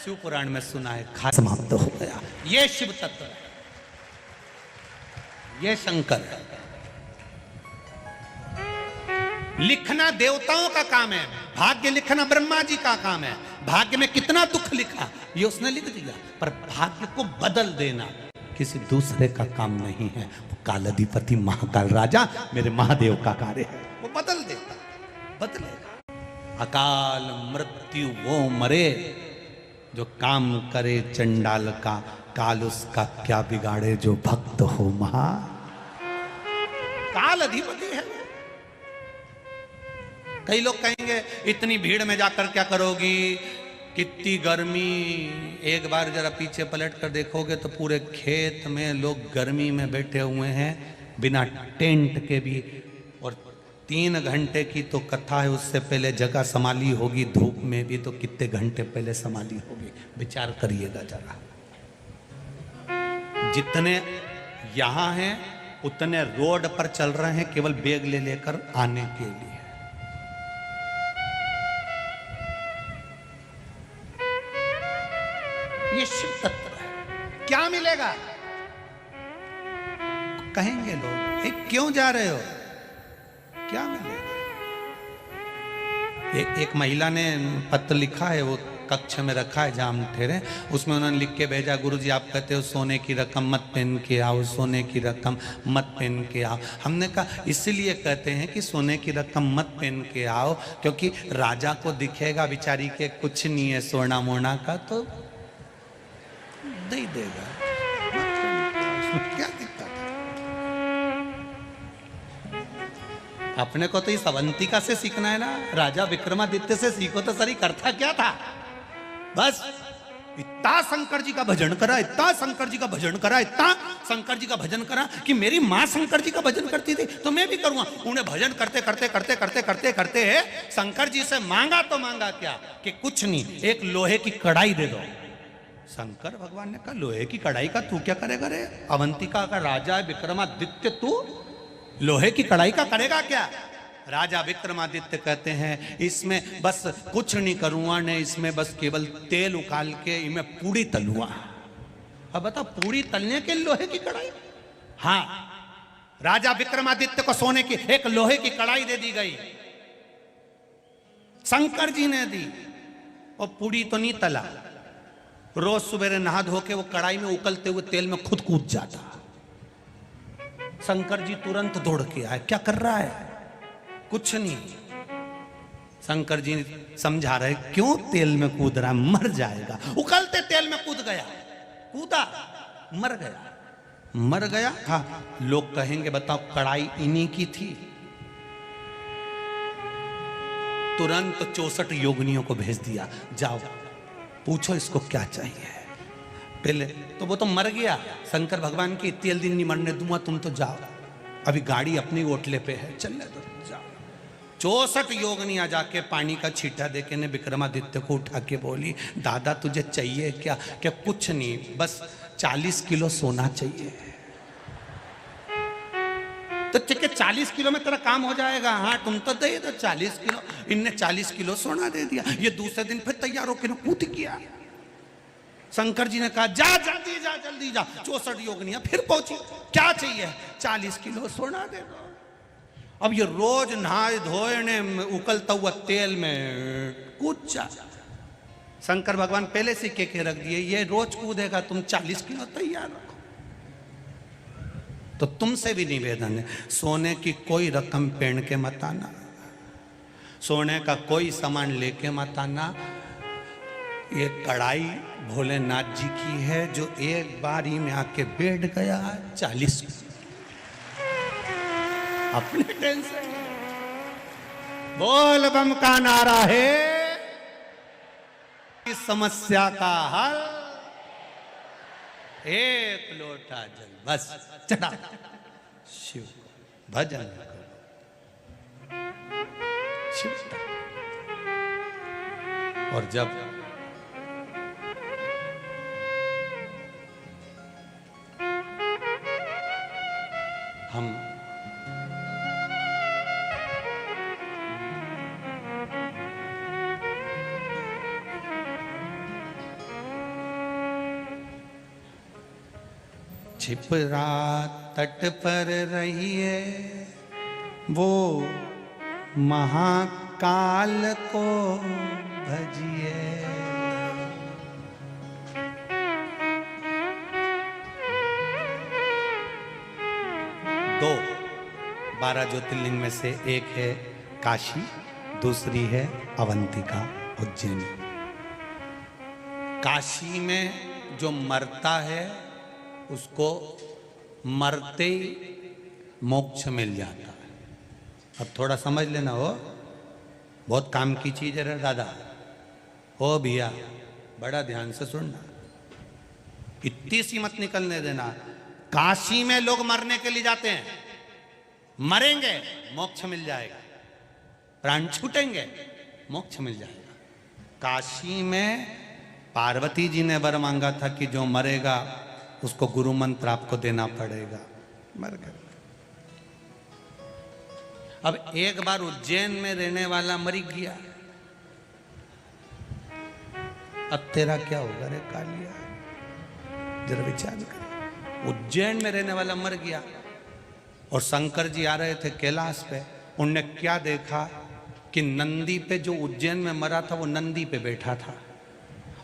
शिव पुराण में सुना है, खा समाप्त हो गया। ये शिव तत्व है, ये शंकर है। लिखना देवताओं का काम है, भाग्य लिखना ब्रह्मा जी का काम है। भाग्य में कितना दुख लिखा ये उसने लिख दिया, पर भाग्य को बदल देना किसी दूसरे का काम नहीं है। वो कालाधिपति महाकाल राजा मेरे महादेव का कार्य है, वो बदल देता, बदलेगा। अकाल मृत्यु वो मरे जो काम करे चंडाल का, काल उसका क्या बिगाड़े जो भक्त हो महा। काल अधिपति है। कई लोग कहेंगे इतनी भीड़ में जाकर क्या करोगी, कितनी गर्मी। एक बार जरा पीछे पलट कर देखोगे तो पूरे खेत में लोग गर्मी में बैठे हुए हैं, बिना टेंट के भी। और 3 घंटे की तो कथा है, उससे पहले जगह संभाली होगी, धूप में भी तो कितने घंटे पहले संभाली होगी। विचार करिएगा जरा। जितने यहां हैं उतने रोड पर चल रहे हैं केवल बैग ले लेकर आने के लिए। ये शिव तत्व है। क्या मिलेगा? कहेंगे लोग, क्यों जा रहे हो, क्या मिलेगा? एक महिला ने पत्र लिखा है, वो कक्ष में रखा है जहां हम ठहरे, उसमें उन्होंने लिख के भेजा, गुरुजी आप कहते हो सोने की रकम मत पहन के आओ, सोने की रकम मत पहन के आओ। हमने कहा इसलिए कहते हैं कि सोने की रकम मत पहन के आओ, क्योंकि राजा को दिखेगा बिचारी के कुछ नहीं है सोना मोना का, तो नहीं देगा। क्या दिक्कत है? अपने को तो इस अवंतिका से सीखना है ना, राजा विक्रमादित्य से सीखो तो सही। करता क्या था? बस इतना शंकर जी का भजन करा, इतना शंकर जी का भजन करा, इतना शंकर जी का भजन करा कि मेरी माँ शंकर जी का भजन करती थी तो मैं भी करूंगा। उन्हें भजन करते करते करते करते करते करते शंकर जी से मांगा तो मांगा क्या कि कुछ नहीं, एक लोहे की कढ़ाई दे दो। शंकर भगवान ने कहा लोहे की कढ़ाई का तू क्या करेगा रे? अवंतिका का राजा है विक्रमादित्य, तू लोहे की कढ़ाई का करेगा क्या? राजा विक्रमादित्य कहते हैं इसमें बस कुछ नहीं करूँगा ने, इसमें बस केवल तेल उकाल के इनमें पूड़ी तलूंगा। अब बता, पूड़ी तलने के लोहे की कढ़ाई? हाँ, राजा विक्रमादित्य को सोने की एक लोहे की कढ़ाई दे दी गई, शंकर जी ने दी, और पूड़ी तो नहीं तला। रोज सुबह नहा धो के वो कढ़ाई में उकलते हुए तेल में खुद कूद जाता। शंकर जी तुरंत दौड़ के आए, क्या कर रहा है? कुछ नहीं। शंकर जी समझा रहे, क्यों तेल में कूद रहा, मर जाएगा। उकलते तेल में कूद गया, कूदा, मर गया। मर गया, हाँ, लोग कहेंगे बताओ कढ़ाई इन्हीं की थी। तुरंत 64 योगिनियों को भेज दिया, जाओ पूछो इसको क्या चाहिए। पहले तो वो तो मर गया, शंकर भगवान की तेल दिन नहीं मरने दूंगा, तुम तो जाओ, अभी गाड़ी अपनी ओटले पे है, चलने दो, जाओ। 64 योगिनियां जाके पानी का छींटा देके ने विक्रमादित्य को उठा के बोली, दादा तुझे चाहिए क्या? क्या कुछ नहीं, बस 40 किलो सोना चाहिए। तो ठीक है, 40 किलो में तेरा काम हो जाएगा। हाँ, तुम तो दे दो 40 किलो। इनने 40 किलो सोना दे दिया। ये दूसरे दिन फिर तैयार होकर कूद किया। शंकर जी ने कहा, जा जल्दी जा, जल्दी जा। 64 योगिनियां फिर पहुंची, क्या चाहिए? 40 किलो सोना दे दो। अब ये रोज नहाए धोए ने उकलता हुआ तेल में कूद जा। शंकर भगवान पहले से के रख दिए, ये रोज कूदेगा, तुम 40 किलो तैयार रखो। तो तुमसे भी निवेदन है, सोने की कोई रकम पहन के मत आना, सोने का कोई सामान लेके मत आना। ये कढ़ाई भोलेनाथ जी की है, जो एक बार ही में आके बैठ गया 40 अपने टेंशन। बोल बम का नारा है, इस समस्या का हल एक लोटा जल बस चढ़ा, शिव भजन करो, शिव। और जब हम छिपरा तट पर रहिए वो महाकाल को भजिए। दो 12 ज्योतिर्लिंग में से एक है काशी, दूसरी है अवंतिका, उज्जैन। काशी में जो मरता है उसको मरते ही मोक्ष मिल जाता है। अब थोड़ा समझ लेना, हो बहुत काम की चीज है रे दादा, हो भैया बड़ा ध्यान से सुनना, इतनी सी मत निकलने देना। काशी में लोग मरने के लिए जाते हैं, मरेंगे मोक्ष मिल जाएगा, प्राण छूटेंगे मोक्ष मिल जाएगा। काशी में पार्वती जी ने वर मांगा था कि जो मरेगा उसको गुरु मंत्र आपको देना पड़ेगा, मर गए। अब एक बार उज्जैन में रहने वाला मर गया, अब तेरा क्या होगा रे कालिया, जरा विचार कर। उज्जैन में रहने वाला मर गया और शंकर जी आ रहे थे कैलाश पे, उनने क्या देखा कि नंदी पे, जो उज्जैन में मरा था वो नंदी पे बैठा था,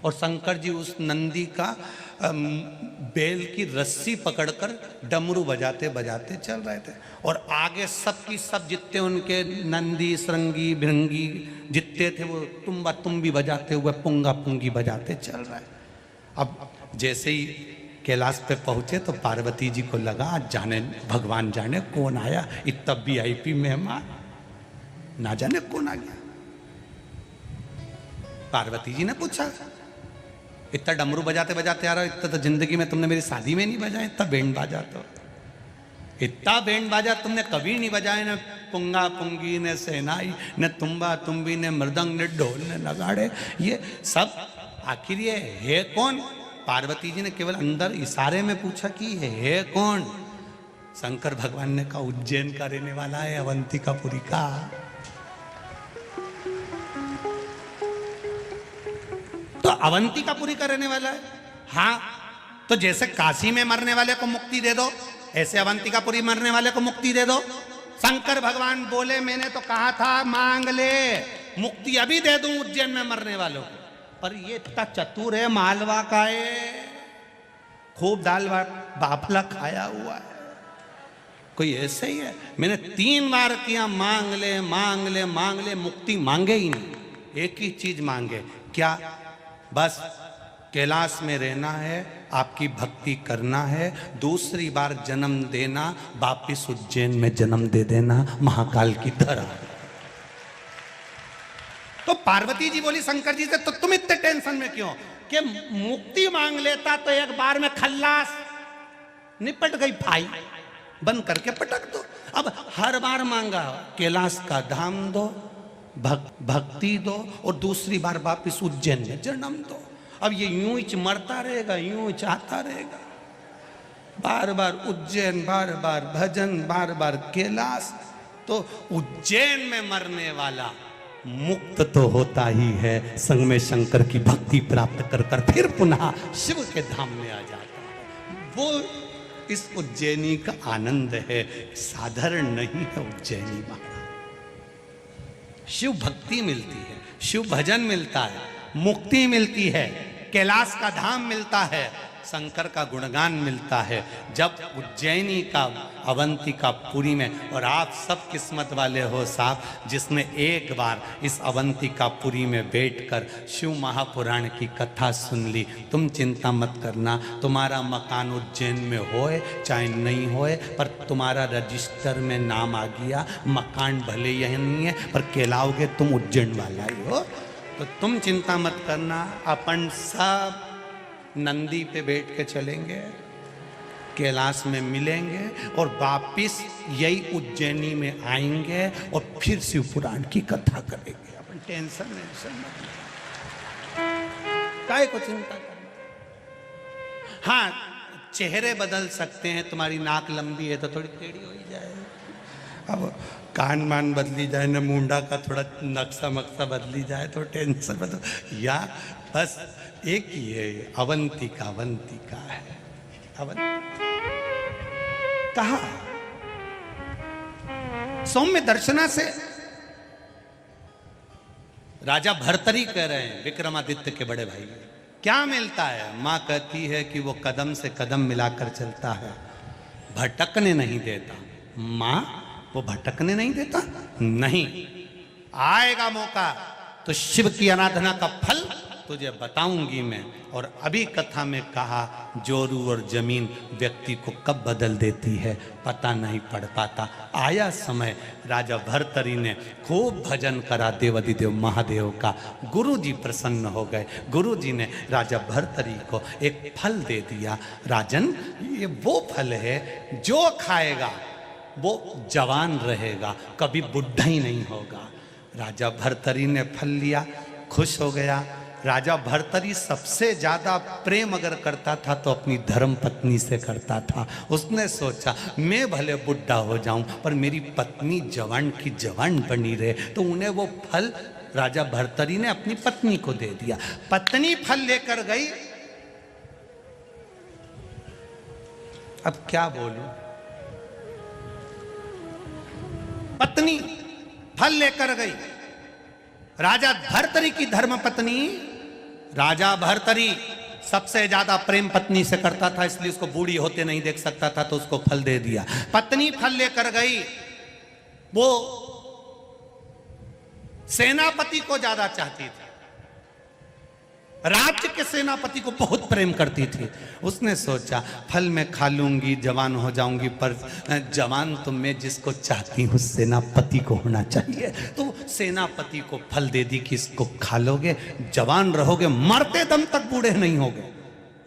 और शंकर जी उस नंदी का बेल की रस्सी पकड़कर डमरू बजाते बजाते चल रहे थे, और आगे सबकी सब जितने उनके नंदी श्रृंगी भृंगी जितने थे वो तुम्बा तुम्बी बजाते हुए पुंगा पुंगी बजाते चल रहे। अब जैसे ही कैलाश पे पहुंचे तो पार्वती जी को लगा जाने भगवान जाने कौन आया, इतना VIP मेहमान, ना जाने कौन आ गया। पार्वती जी ने पूछा, इतना डमरू बजाते बजाते आ रहा हो, इतना तो जिंदगी में तुमने मेरी शादी में नहीं बजाया, इतना बैंड बाजा, तो इतना बैंड बाजा तुमने कभी नहीं बजाया, न पुंगा पुंगी ने सहनाई, न तुम्बा तुम्बी ने मृदंग, न ढोल ने नगाड़े, ये सब आखिर ये है कौन? पार्वती जी ने केवल अंदर इशारे में पूछा कि है कौन? शंकर भगवान ने कहा उज्जैन का रहने वाला है, अवंतिकापुरी का। तो अवंतिकापुरी का रहने वाला है। हाँ, तो जैसे काशी में मरने वाले को मुक्ति दे दो, ऐसे अवंतिकापुरी मरने वाले को मुक्ति दे दो। शंकर भगवान बोले मैंने तो कहा था मांग ले, मुक्ति अभी दे दूं उज्जैन में मरने वालों को। पर ये इतना चतुर है, मालवा का है, खूब दाल बाफला खाया हुआ है। कोई ऐसे ही है। मैंने 3 बार किया मांग ले मांग ले मांग ले, मुक्ति मांगे ही नहीं। एक ही चीज मांगे, क्या? बस कैलाश में रहना है, आपकी भक्ति करना है, दूसरी बार जन्म देना, वापिस उज्जैन में जन्म दे देना महाकाल की तरह। तो पार्वती जी बोली शंकर जी से, तो तुम इतने टेंशन में क्यों? कि मुक्ति मांग लेता तो एक बार में खल्लास, निपट गई भाई, बंद करके पटक दो। अब हर बार मांगा, कैलाश का धाम दो, भक्ति दो, और दूसरी बार वापिस उज्जैन में जन्म दो। अब ये यूं ही मरता रहेगा, यूं ही चाहता रहेगा, बार बार उज्जैन, बार बार भजन, बार बार कैलाश। तो उज्जैन में मरने वाला मुक्त तो होता ही है, संग में शंकर की भक्ति प्राप्त कर कर फिर पुनः शिव के धाम में आ जाता है। वो इस उज्जैनी का आनंद है, साधारण नहीं है उज्जैनी महाराज। शिव भक्ति मिलती है, शिव भजन मिलता है, मुक्ति मिलती है, कैलाश का धाम मिलता है, शंकर का गुणगान मिलता है। जब उज्जैनी का अवंतिकापुरी में, और आप सब किस्मत वाले हो साहब जिसने एक बार इस अवंतिकापुरी में बैठकर शिव महापुराण की कथा सुन ली। तुम चिंता मत करना, तुम्हारा मकान उज्जैन में होए चाहे नहीं होए, पर तुम्हारा रजिस्टर में नाम आ गया। मकान भले यही नहीं है, पर कहलाओगे तुम उज्जैन वाला ही हो। तो तुम चिंता मत करना, अपन सब नंदी पे बैठ के चलेंगे, कैलाश में मिलेंगे, और वापिस यही उज्जैनी में आएंगे, और फिर शिव पुराण की कथा करेंगे। अपन टेंशन मत काहे को चिंता करना। हाँ, चेहरे बदल सकते हैं, तुम्हारी नाक लंबी है तो थोड़ी टेढ़ी हो ही जाए, अब कान मान बदली जाए ना, मुंडा का थोड़ा नक्शा मक्सा बदली जाए तो टेंशन बदल। या बस एक ही है, अवंतिका है। कहा सौम्य दर्शना से राजा भर्तरी कह रहे हैं, विक्रमादित्य के बड़े भाई, क्या मिलता है? मां कहती है कि वो कदम से कदम मिलाकर चलता है, भटकने नहीं देता। मां वो भटकने नहीं देता? नहीं, आएगा मौका तो शिव की आराधना का फल तुझे बताऊंगी मैं। और अभी कथा में कहा, जोरू और जमीन व्यक्ति को कब बदल देती है पता नहीं पड़ पाता। आया समय, राजा भर्तरी ने खूब भजन करा देवाधिदेव महादेव का, गुरुजी प्रसन्न हो गए। गुरुजी ने राजा भर्तरी को एक फल दे दिया, राजन ये वो फल है जो खाएगा वो जवान रहेगा, कभी बुढ़ा ही नहीं होगा। राजा भर्तरी ने फल लिया, खुश हो गया। राजा भर्तरी सबसे ज्यादा प्रेम अगर करता था तो अपनी धर्म पत्नी से करता था। उसने सोचा मैं भले बुढ़ा हो जाऊं पर मेरी पत्नी जवान की जवान बनी रहे, तो उन्हें वो फल राजा भर्तरी ने अपनी पत्नी को दे दिया। पत्नी फल लेकर गई। अब क्या बोलूं, पत्नी फल लेकर गई। राजा भर्तरी की धर्म पत्नी, राजा भर्तरी सबसे ज्यादा प्रेम पत्नी से करता था, इसलिए उसको बूढ़ी होते नहीं देख सकता था, तो उसको फल दे दिया। पत्नी फल लेकर गई, वो सेनापति को ज्यादा चाहती थी, राज्य के सेनापति को बहुत प्रेम करती थी। उसने सोचा फल मैं खा लूंगी, जवान हो जाऊंगी, पर जवान तो मैं जिसको चाहती हूँ सेनापति को होना चाहिए। तो सेनापति को फल दे दी कि इसको खा लोगे, जवान रहोगे, मरते दम तक बूढ़े नहीं होगे।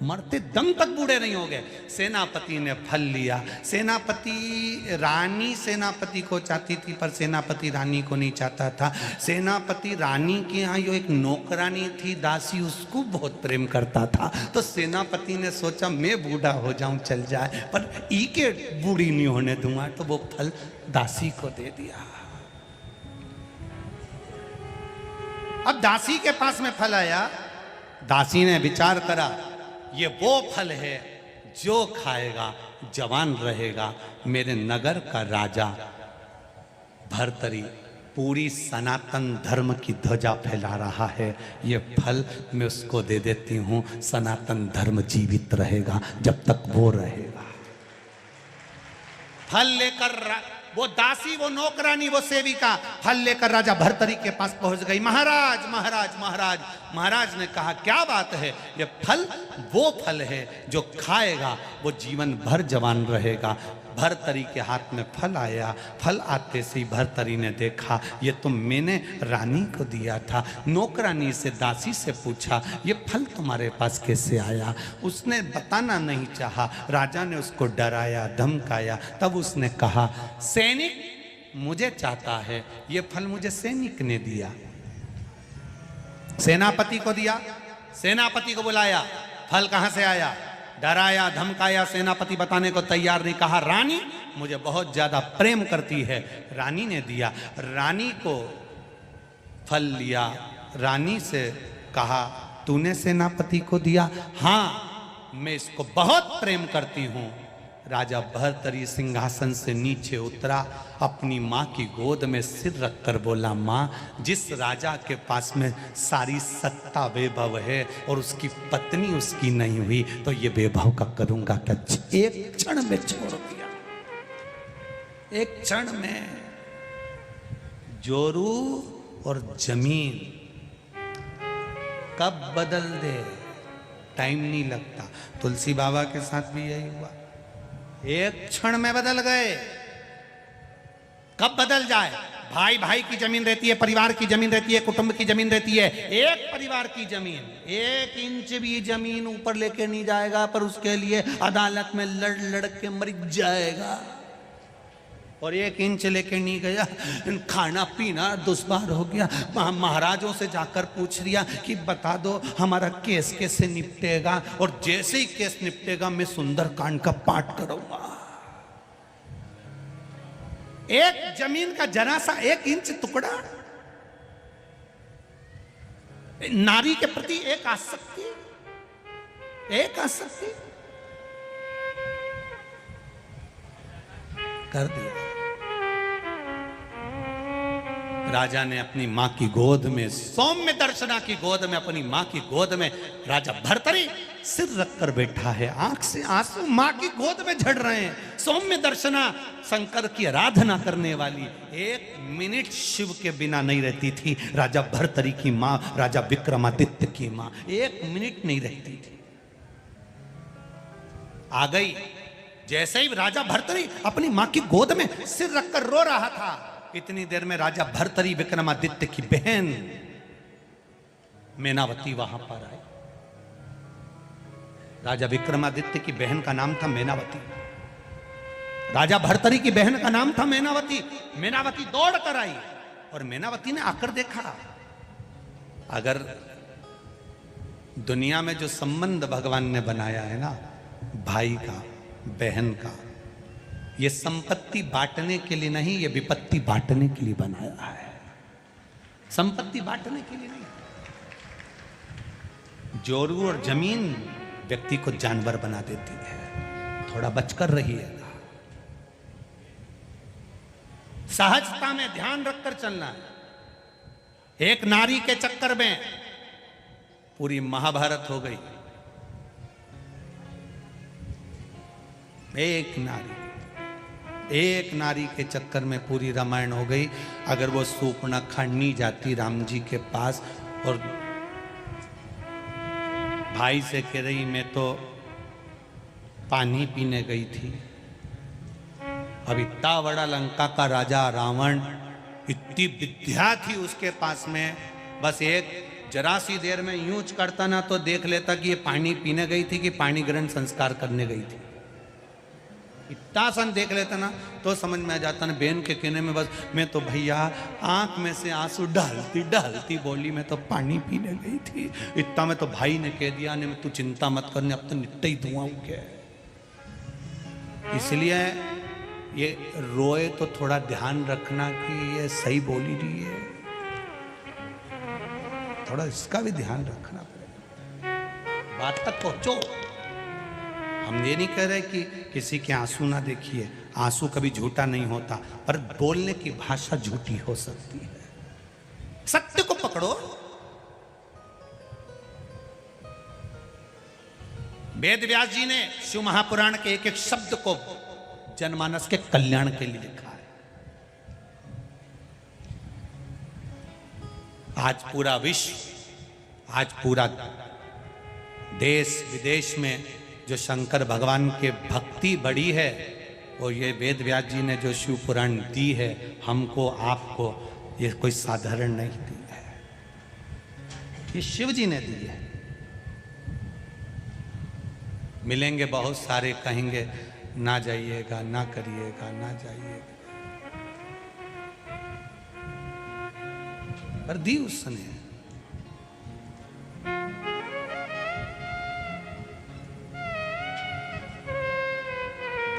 मरते दम तक बूढ़े नहीं हो गए। सेनापति ने फल लिया। सेनापति रानी सेनापति को चाहती थी, पर सेनापति रानी को नहीं चाहता था। सेनापति रानी के यहाँ जो एक नौकरानी थी दासी, उसको बहुत प्रेम करता था। तो सेनापति ने सोचा मैं बूढ़ा हो जाऊं चल जाए, पर ई के बूढ़ी नहीं होने दूंगा, तो वो फल दासी को दे दिया। अब दासी के पास में फल आया। दासी ने विचार करा, ये वो फल है जो खाएगा जवान रहेगा। मेरे नगर का राजा भर्तरी पूरी सनातन धर्म की ध्वजा फैला रहा है, ये फल मैं उसको दे देती हूं। सनातन धर्म जीवित रहेगा जब तक वो रहेगा। फल लेकर वो दासी, वो नौकरानी, वो सेविका फल लेकर राजा भर्तरी के पास पहुंच गई। महाराज महाराज महाराज। महाराज ने कहा क्या बात है, ये फल वो फल है जो खाएगा वो जीवन भर जवान रहेगा। भर्तरी के हाथ में फल आया। फल आते से ही भर्तरी ने देखा ये तो मैंने रानी को दिया था। नौकरानी से दासी से पूछा ये फल तुम्हारे पास कैसे आया। उसने बताना नहीं चाहा। राजा ने उसको डराया, धमकाया। तब उसने कहा सैनिक मुझे चाहता है, ये फल मुझे सैनिक ने दिया। सेनापति को दिया। सेनापति को बुलाया, फल कहां से आया। डराया, धमकाया, सेनापति बताने को तैयार नहीं। कहा रानी मुझे बहुत ज्यादा प्रेम करती है। रानी ने दिया। रानी को फल लिया। रानी से कहा तूने सेनापति को दिया। हाँ मैं इसको बहुत प्रेम करती हूं। राजा भर्तरी सिंहासन से नीचे उतरा, अपनी माँ की गोद में सिर रखकर बोला माँ, जिस राजा के पास में सारी सत्ता वैभव है और उसकी पत्नी उसकी नहीं हुई, तो ये वैभव का करूंगा क्या। एक क्षण में छोड़ दिया। एक क्षण में जोरू और जमीन कब बदल दे टाइम नहीं लगता। तुलसी बाबा के साथ भी यही हुआ, एक क्षण में बदल गए। कब बदल जाए। भाई भाई की जमीन रहती है, परिवार की जमीन रहती है, कुटुंब की जमीन रहती है। एक परिवार की जमीन 1 इंच भी जमीन ऊपर लेके नहीं जाएगा, पर उसके लिए अदालत में लड़ लड़ के मर जाएगा। और 1 इंच लेके नहीं गया, खाना पीना दुश्वार हो गया। महाराजों से जाकर पूछ लिया कि बता दो हमारा केस कैसे निपटेगा, और जैसे ही केस निपटेगा मैं सुंदरकांड का पाठ करूंगा। एक जमीन का जरा सा 1 इंच टुकड़ा, नारी के प्रति एक आसक्ति, एक आसक्ति कर दिया। राजा ने अपनी मां की गोद में, सौम्य दर्शना की गोद में, अपनी मां की गोद में राजा भर्तरी सिर रखकर बैठा है। आंख से आंसू मां की गोद में झड़ रहे हैं। सौम्य दर्शना शंकर की आराधना करने वाली 1 मिनट शिव के बिना नहीं रहती थी। राजा भर्तरी की मां, राजा विक्रमादित्य की मां 1 मिनट नहीं रहती थी। आ गई। जैसे ही राजा भर्तरी अपनी मां की गोद में सिर रखकर रो रहा था, इतनी देर में राजा भर्तरी विक्रमादित्य की बहन मैनावती वहां पर आई। राजा विक्रमादित्य की बहन का नाम था मैनावती। राजा भर्तरी की बहन का नाम था मैनावती। मैनावती दौड़ कर आई और मैनावती ने आकर देखा, अगर दुनिया में जो संबंध भगवान ने बनाया है ना, भाई का, बहन का, ये संपत्ति बांटने के लिए नहीं, ये विपत्ति बांटने के लिए बनाया है। संपत्ति बांटने के लिए नहीं। जोरू और जमीन व्यक्ति को जानवर बना देती है। थोड़ा बचकर रहिएगा। सहजता में ध्यान रखकर चलना है। एक नारी के चक्कर में पूरी महाभारत हो गई। एक नारी के चक्कर में पूरी रामायण हो गई। अगर वो सूर्पणखा नहीं जाती राम जी के पास और भाई से कह रही मैं तो पानी पीने गई थी, अब इतना बड़ा लंका का राजा रावण, इतनी विद्या थी उसके पास में, बस एक जरा सी देर में यूं करता ना तो देख लेता कि ये पानी पीने गई थी कि पानी ग्रहण संस्कार करने गई थी। इतना सन देख लेता ना तो समझ में आ जाता ना, बहन के कहने में बस मैं तो भैया आंख में से आंसू डालती डालती बोली मैं तो पानी पीने गई थी। इतना में तो भाई ने कह दिया ने तू चिंता मत करने, अब तो निट्टा ही धुआं क्या। इसलिए ये रोए तो थोड़ा ध्यान रखना कि ये सही बोली रही है, थोड़ा इसका भी ध्यान रखना पड़ेगा। बात तक पहुंचो। हम ये नहीं कह रहे कि किसी के आंसू ना देखिए, आंसू कभी झूठा नहीं होता, पर बोलने की भाषा झूठी हो सकती है। सत्य को पकड़ो। वेद व्यास जी ने शिव महापुराण के एक एक शब्द को जनमानस के कल्याण के लिए लिखा है। आज पूरा विश्व, आज पूरा देश विदेश में जो शंकर भगवान के भक्ति बढ़ी है, वो ये वेद व्यास जी ने जो शिव पुराण दी है हमको आपको, ये कोई साधारण नहीं दी है, ये शिव जी ने दी है। मिलेंगे बहुत सारे, कहेंगे ना जाइएगा, ना करिएगा, ना जाइएगा, पर दी उसने।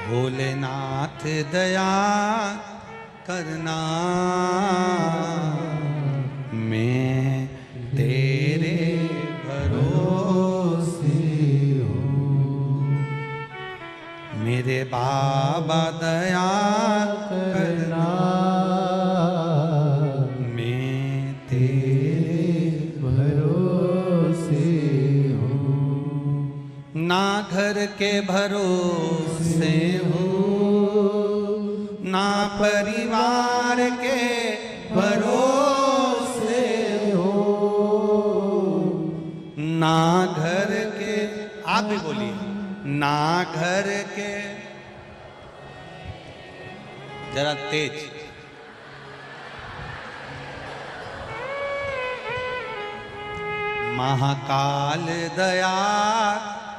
भोलेनाथ दया करना, मैं तेरे भरोसे हूँ। मेरे बाबा दया करना, मैं तेरे भरोसे हूँ। ना घर के भरोसे हूँ, ना परिवार के भरोसे हूँ, ना घर के, आप भी बोलिए, ना घर के, जरा तेज, महाकाल दया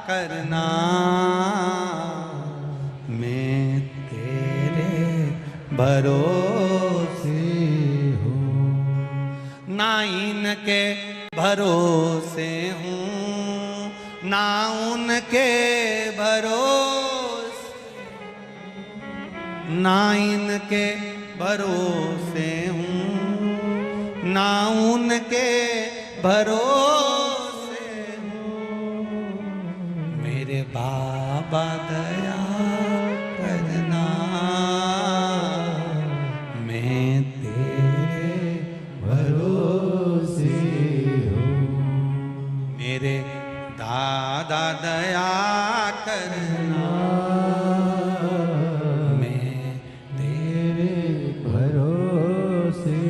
करना, मैं तेरे भरोसे हूँ। ना इनके भरोसे हूँ, ना उनके भरोसे, ना इनके भरोसे हूँ, ना उनके भरोसे हूँ। मेरे बाबा दया करना, मैं तेरे भरोसे हूँ। मेरे दादा दया करना, मैं तेरे भरोसे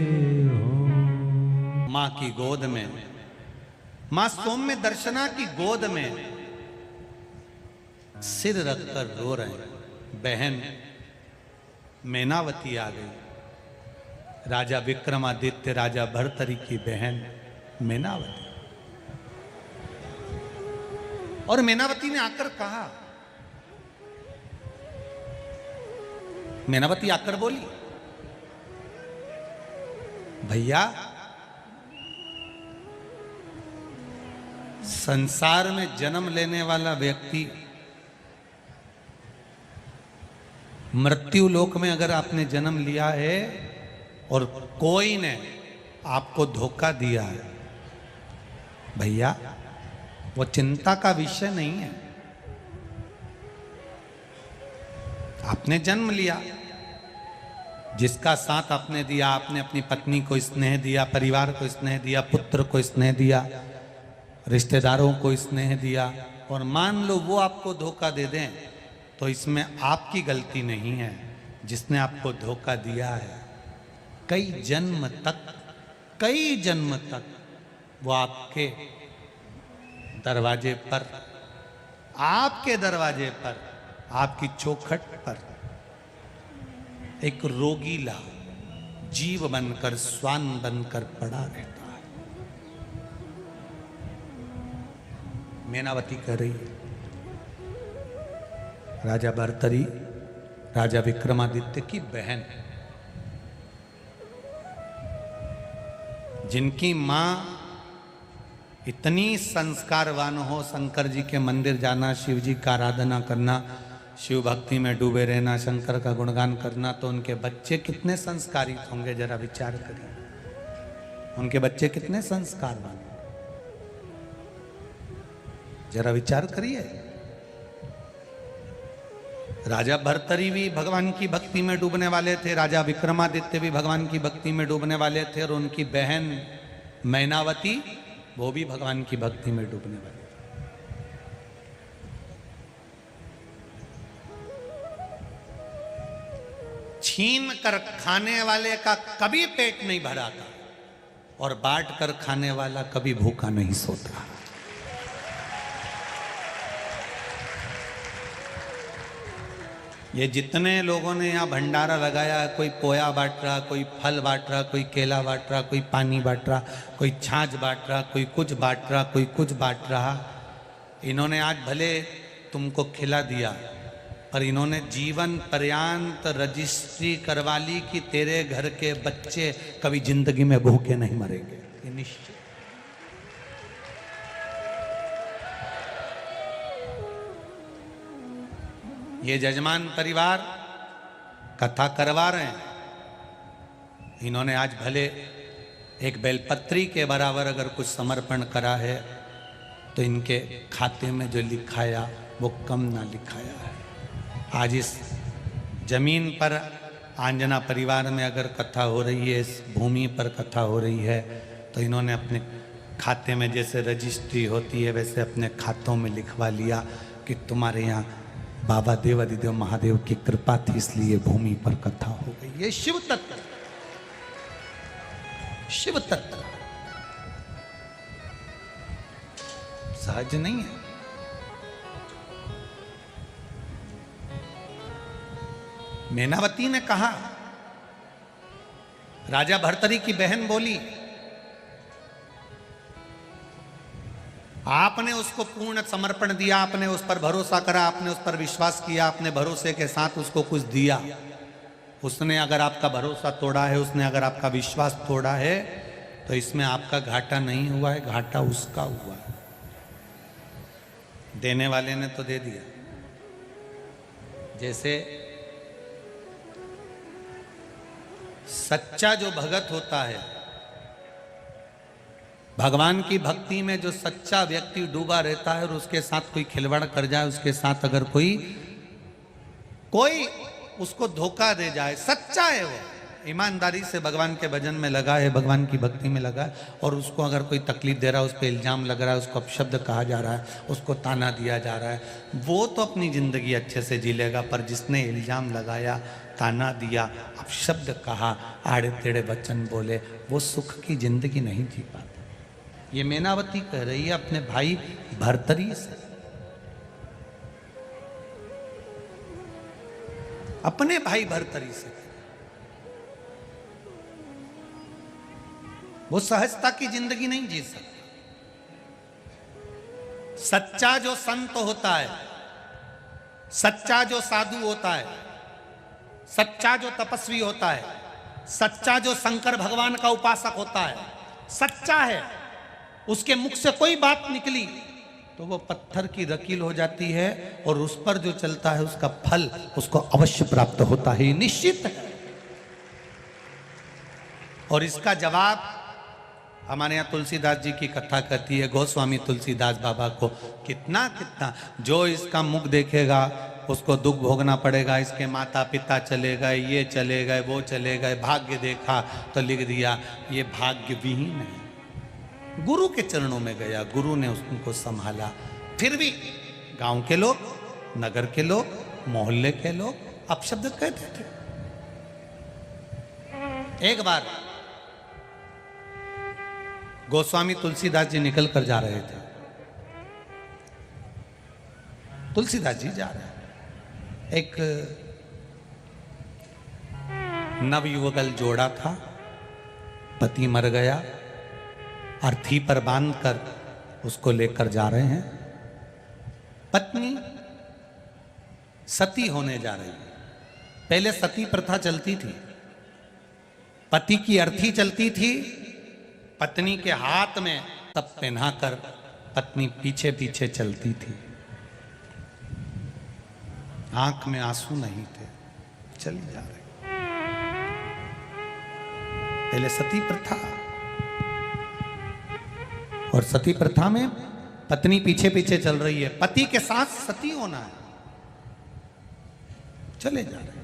हूँ। माँ की गोद में, माँ सौम्य दर्शना की गोद में सिर रखकर रो रहे हैं। बहन मैनावती आ गई, राजा विक्रमादित्य राजा भर्तरी की बहन मैनावती। और मैनावती ने आकर कहा, मैनावती आकर बोली, भैया संसार में जन्म लेने वाला व्यक्ति मृत्यु लोक में अगर आपने जन्म लिया है और कोई ने आपको धोखा दिया है, भैया वो चिंता का विषय नहीं है। आपने जन्म लिया, जिसका साथ आपने दिया, आपने अपनी पत्नी को स्नेह दिया, परिवार को स्नेह दिया, पुत्र को स्नेह दिया, रिश्तेदारों को स्नेह दिया, और मान लो वो आपको धोखा दे दें तो इसमें आपकी गलती नहीं है। जिसने आपको धोखा दिया है, कई जन्म तक वो आपके दरवाजे पर, आपके दरवाजे पर, आपकी चौखट पर एक रोगीला जीव बनकर, श्वान बनकर पड़ा रहता है। मैनावती कह रही है, राजा भर्तरी राजा विक्रमादित्य की बहन, जिनकी मां इतनी संस्कारवान हो, शंकर जी के मंदिर जाना, शिव जी का आराधना करना, शिव भक्ति में डूबे रहना, शंकर का गुणगान करना, तो उनके बच्चे कितने संस्कारित होंगे, जरा विचार करिए। उनके बच्चे कितने संस्कारवान, जरा विचार करिए। राजा भर्तरी भी भगवान की भक्ति में डूबने वाले थे, राजा विक्रमादित्य भी भगवान की भक्ति में डूबने वाले थे, और उनकी बहन मैनावती वो भी भगवान की भक्ति में डूबने वाली। छीन कर खाने वाले का कभी पेट नहीं भरा था, और बांट कर खाने वाला कभी भूखा नहीं सोता। ये जितने लोगों ने यहाँ भंडारा लगाया, कोई पोया बांट रहा, कोई फल बांट रहा, कोई केला बांट रहा, कोई पानी बांट रहा, कोई छाछ बांट रहा, कोई कुछ बांट रहा, कोई कुछ बांट रहा, इन्होंने आज भले तुमको खिला दिया, पर इन्होंने जीवन पर्यंत रजिस्ट्री करवा ली कि तेरे घर के बच्चे कभी जिंदगी में भूखे नहीं मरेंगे, ये निश्चित। ये जजमान परिवार कथा करवा रहे हैं, इन्होंने आज भले एक बेलपत्री के बराबर अगर कुछ समर्पण करा है, तो इनके खाते में जो लिखाया वो कम ना लिखाया है। आज इस जमीन पर आंजना परिवार में अगर कथा हो रही है, इस भूमि पर कथा हो रही है, तो इन्होंने अपने खाते में जैसे रजिस्ट्री होती है वैसे अपने खातों में लिखवा लिया कि तुम्हारे यहाँ बाबा देव अधिदेव महादेव की कृपा थी, इसलिए भूमि पर कथा हो गई। ये शिव तत्व, शिव तत्व सहज नहीं है। मैनावती ने कहा, राजा भर्तरी की बहन बोली, आपने उसको पूर्ण समर्पण दिया, आपने उस पर भरोसा करा, आपने उस पर विश्वास किया, आपने भरोसे के साथ उसको कुछ दिया। उसने अगर आपका भरोसा तोड़ा है, उसने अगर आपका विश्वास तोड़ा है, तो इसमें आपका घाटा नहीं हुआ है, घाटा उसका हुआ है। देने वाले ने तो दे दिया। जैसे सच्चा जो भगत होता है, भगवान की भक्ति में जो सच्चा व्यक्ति डूबा रहता है और उसके साथ कोई खिलवाड़ कर जाए, उसके साथ अगर कोई उसको धोखा दे जाए, सच्चा है वो, ईमानदारी से भगवान के भजन में लगा है, भगवान की भक्ति में लगा है, और उसको अगर कोई तकलीफ दे रहा है, उस पर इल्जाम लग रहा है, उसको अपशब्द कहा जा रहा है, उसको ताना दिया जा रहा है, वो तो अपनी जिंदगी अच्छे से जी लेगा। पर जिसने इल्जाम लगाया, ताना दिया, अपशब्द कहा, आड़े टेढ़े वचन बोले, वो सुख की जिंदगी नहीं जी पाता। ये मैनावती कह रही है अपने भाई भर्तरी से, अपने भाई भर्तरी से। वो सहजता की जिंदगी नहीं जी सकता। सच्चा जो संत होता है, सच्चा जो साधु होता है, सच्चा जो तपस्वी होता है, सच्चा जो शंकर भगवान का उपासक होता है, सच्चा है, उसके मुख से कोई बात निकली तो वो पत्थर की रकील हो जाती है, और उस पर जो चलता है उसका फल उसको अवश्य प्राप्त होता है, निश्चित है। और इसका जवाब हमारे यहाँ तुलसीदास जी की कथा कहती है, गोस्वामी तुलसीदास बाबा को कितना जो इसका मुख देखेगा उसको दुख भोगना पड़ेगा, इसके माता पिता चले गए, ये चले गए, वो चले गए, भाग्य देखा तो लिख दिया ये भाग्य विहीन है। गुरु के चरणों में गया, गुरु ने उसको संभाला। फिर भी गांव के लोग, नगर के लोग, मोहल्ले के लोग अपशब्द कहते थे। एक बार गोस्वामी तुलसीदास जी निकल कर जा रहे थे। तुलसीदास जी जा रहे हैं, एक नवयुवकल जोड़ा था, पति मर गया, अर्थी पर बांधकर उसको लेकर जा रहे हैं। पत्नी सती होने जा रही है। पहले सती प्रथा चलती थी, पति की अर्थी चलती थी, पत्नी के हाथ में सब पहनाकर पत्नी पीछे पीछे चलती थी, आंख में आंसू नहीं थे, चली जा रही। पहले सती प्रथा, और सती प्रथा में पत्नी पीछे पीछे चल रही है, पति के साथ सती होना है, चले जा रहे।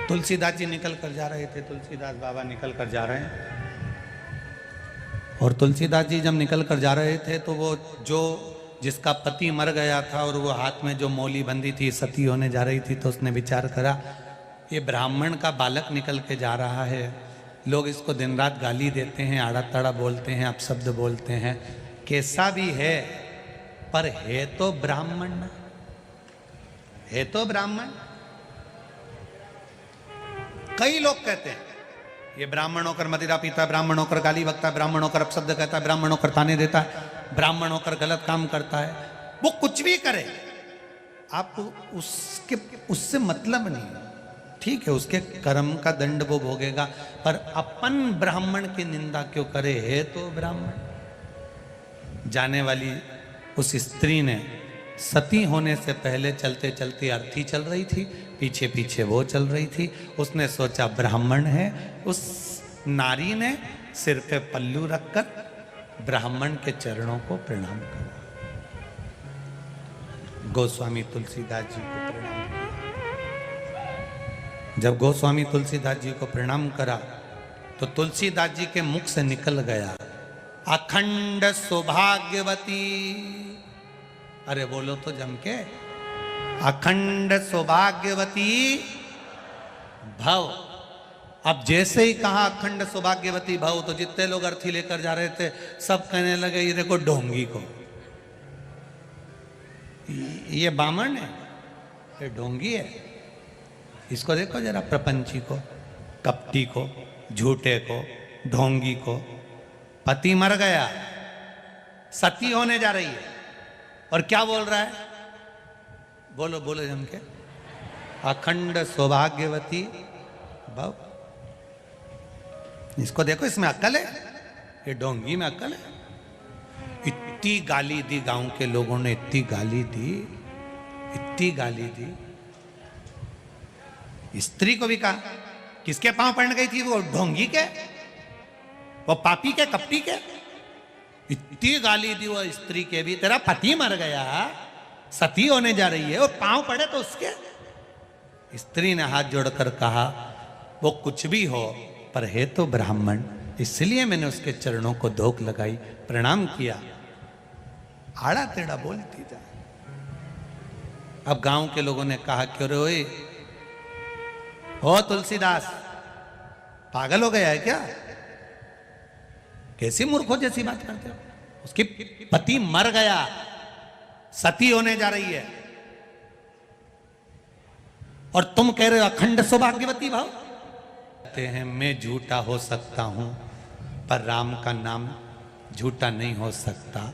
तुलसीदास जी निकल कर जा रहे थे, तुलसीदास बाबा निकल कर जा रहे हैं, और तुलसीदास जी जब निकल कर जा रहे थे तो वो जो जिसका पति मर गया था और वो हाथ में जो मौली बंधी थी, सती होने जा रही थी, तो उसने विचार करा ये ब्राह्मण का बालक निकल के जा रहा है, लोग इसको दिन रात गाली देते हैं, आड़ा ताड़ा बोलते हैं, अपशब्द बोलते हैं, कैसा भी है पर है तो ब्राह्मण ना, है तो ब्राह्मण। कई लोग कहते हैं ये ब्राह्मण होकर मदिरा पीता है, ब्राह्मण होकर गाली बकता है, ब्राह्मण होकर अपशब्द कहता है, ब्राह्मण होकर ताने देता है, ब्राह्मण होकर गलत काम करता है। वो कुछ भी करे, आपको उससे मतलब नहीं, ठीक है, उसके कर्म का दंड वो भोगेगा, पर अपन ब्राह्मण की निंदा क्यों करे, है तो ब्राह्मण। जाने वाली उस स्त्री ने सती होने से पहले चलते चलते अर्थी चल रही थी, पीछे पीछे वो चल रही थी, उसने सोचा ब्राह्मण है, उस नारी ने सिर पे पल्लू रखकर ब्राह्मण के चरणों को प्रणाम करा। गोस्वामी तुलसीदास जी को प्रणाम किया। जब गोस्वामी तुलसीदास जी को प्रणाम करा तो तुलसीदास जी के मुख से निकल गया, अखंड सौभाग्यवती। अरे बोलो तो जम के, अखंड सौभाग्यवती भव। अब जैसे ही कहा अखंड सौभाग्यवती भव, तो जितने लोग अर्थी लेकर जा रहे थे सब कहने लगे ये देखो ढोंगी को, ये बामन है, ये ढोंगी है, इसको देखो जरा, प्रपंची को, कपटी को, झूठे को, ढोंगी को। पति मर गया, सती होने जा रही है, और क्या बोल रहा है, बोलो बोलो जम के, अखंड सौभाग्यवती भव। इसको देखो, इसमें अक्ल है, ये ढोंगी में अक्ल है। इतनी गाली दी, गांव के लोगों ने इतनी गाली दी, इतनी गाली दी। स्त्री को भी कहा, किसके पांव पड़ गई थी वो, ढोंगी के, वो पापी के, कपटी के। इतनी गाली दी वो स्त्री के भी, तेरा पति मर गया, सती होने जा रही है, वो पांव पड़े तो उसके। स्त्री ने हाथ जोड़कर कहा, वो कुछ भी हो पर है तो ब्राह्मण, इसलिए मैंने उसके चरणों को धोख लगाई, प्रणाम किया। आड़ा टेढ़ा बोलती जा। अब गांव के लोगों ने कहा क्यों रे ओए, ओ तुलसीदास पागल हो गया है क्या, कैसी मूर्खों जैसी बात करते हो, उसके पति मर गया, सती होने जा रही है, और तुम कह रहे हो अखंड सौभाग्यवती भाव। कहते हैं मैं झूठा हो सकता हूं पर राम का नाम झूठा नहीं हो सकता,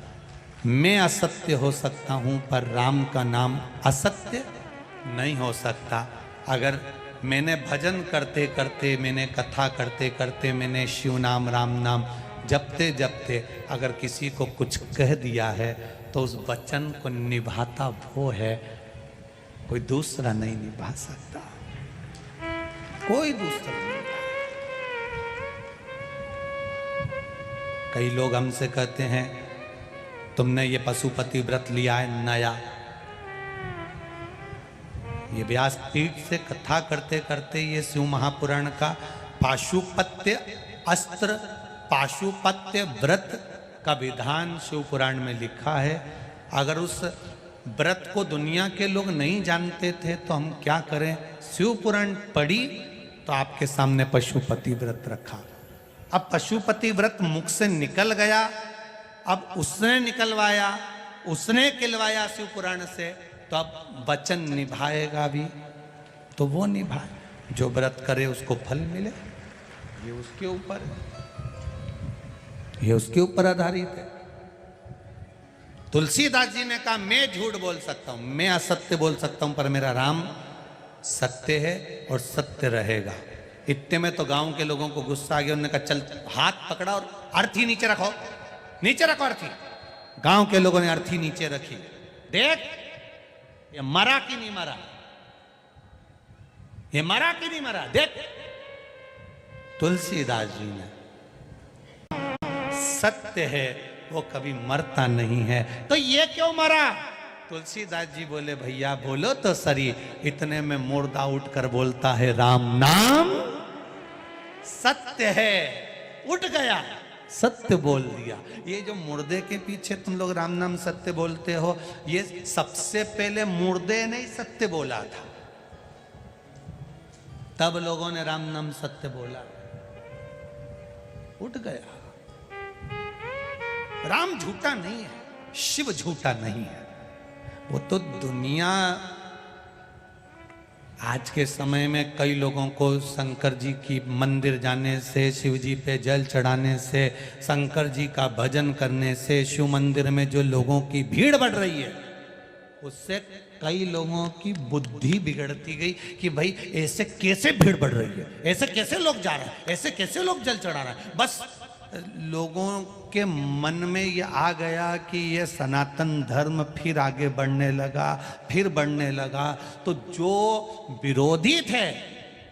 मैं असत्य हो सकता हूं पर राम का नाम असत्य नहीं हो सकता। अगर मैंने भजन करते करते, मैंने कथा करते करते, मैंने शिव नाम राम नाम जपते जपते अगर किसी को कुछ कह दिया है तो उस वचन को निभाता वो है, कोई दूसरा नहीं निभा सकता, कोई दूसरा नहीं। कई लोग हमसे कहते हैं तुमने ये पशुपति व्रत लिया है नया, ये व्यास पीठ से कथा करते करते ये शिव महापुराण का पाशुपत्य अस्त्र, पाशुपत्य व्रत का विधान शिव पुराण में लिखा है। अगर उस व्रत को दुनिया के लोग नहीं जानते थे तो हम क्या करें, शिव पुराण पढ़ी तो आपके सामने पशुपति व्रत रखा। अब पशुपति व्रत मुख से निकल गया, अब उसने निकलवाया, उसने खिलवाया शिव पुराण से, तो अब वचन निभाएगा भी तो वो निभाए, जो व्रत करे उसको फल मिले, ये उसके ऊपर। ये उसके ऊपर आधारित है। तुलसीदास जी ने कहा मैं झूठ बोल सकता हूं, मैं असत्य बोल सकता हूं, पर मेरा राम सत्य है और सत्य रहेगा। इतने में तो गांव के लोगों को गुस्सा आ गया। उन्होंने कहा चल हाथ पकड़ा और अर्थी नीचे रखो, नीचे रखो अर्थी। गांव के लोगों ने अर्थी नीचे रखी। देख ये मरा कि नहीं मरा, ये मरा कि नहीं मरा, देख। तुलसीदास जी ने, सत्य है वो कभी मरता नहीं है, तो ये क्यों मरा? तुलसीदास जी बोले भैया बोलो तो सरी। इतने में मुर्दा उठकर बोलता है राम नाम सत्य है। उठ गया, सत्य बोल दिया। ये जो मुर्दे के पीछे तुम लोग राम नाम सत्य बोलते हो, ये सबसे पहले मुर्दे ने सत्य बोला था, तब लोगों ने राम नाम सत्य बोला। उठ गया। राम झूठा नहीं है, शिव झूठा नहीं है। वो तो दुनिया आज के समय में कई लोगों को शंकर जी की मंदिर जाने से, शिव जी पे जल चढ़ाने से, शंकर जी का भजन करने से, शिव मंदिर में जो लोगों की भीड़ बढ़ रही है, उससे कई लोगों की बुद्धि बिगड़ती गई कि भाई ऐसे कैसे भीड़ बढ़ रही है, ऐसे कैसे लोग जा रहे हैं, ऐसे कैसे लोग जल चढ़ा रहे हैं। बस लोगों के मन में ये आ गया कि ये सनातन धर्म फिर आगे बढ़ने लगा, फिर बढ़ने लगा। तो जो विरोधी थे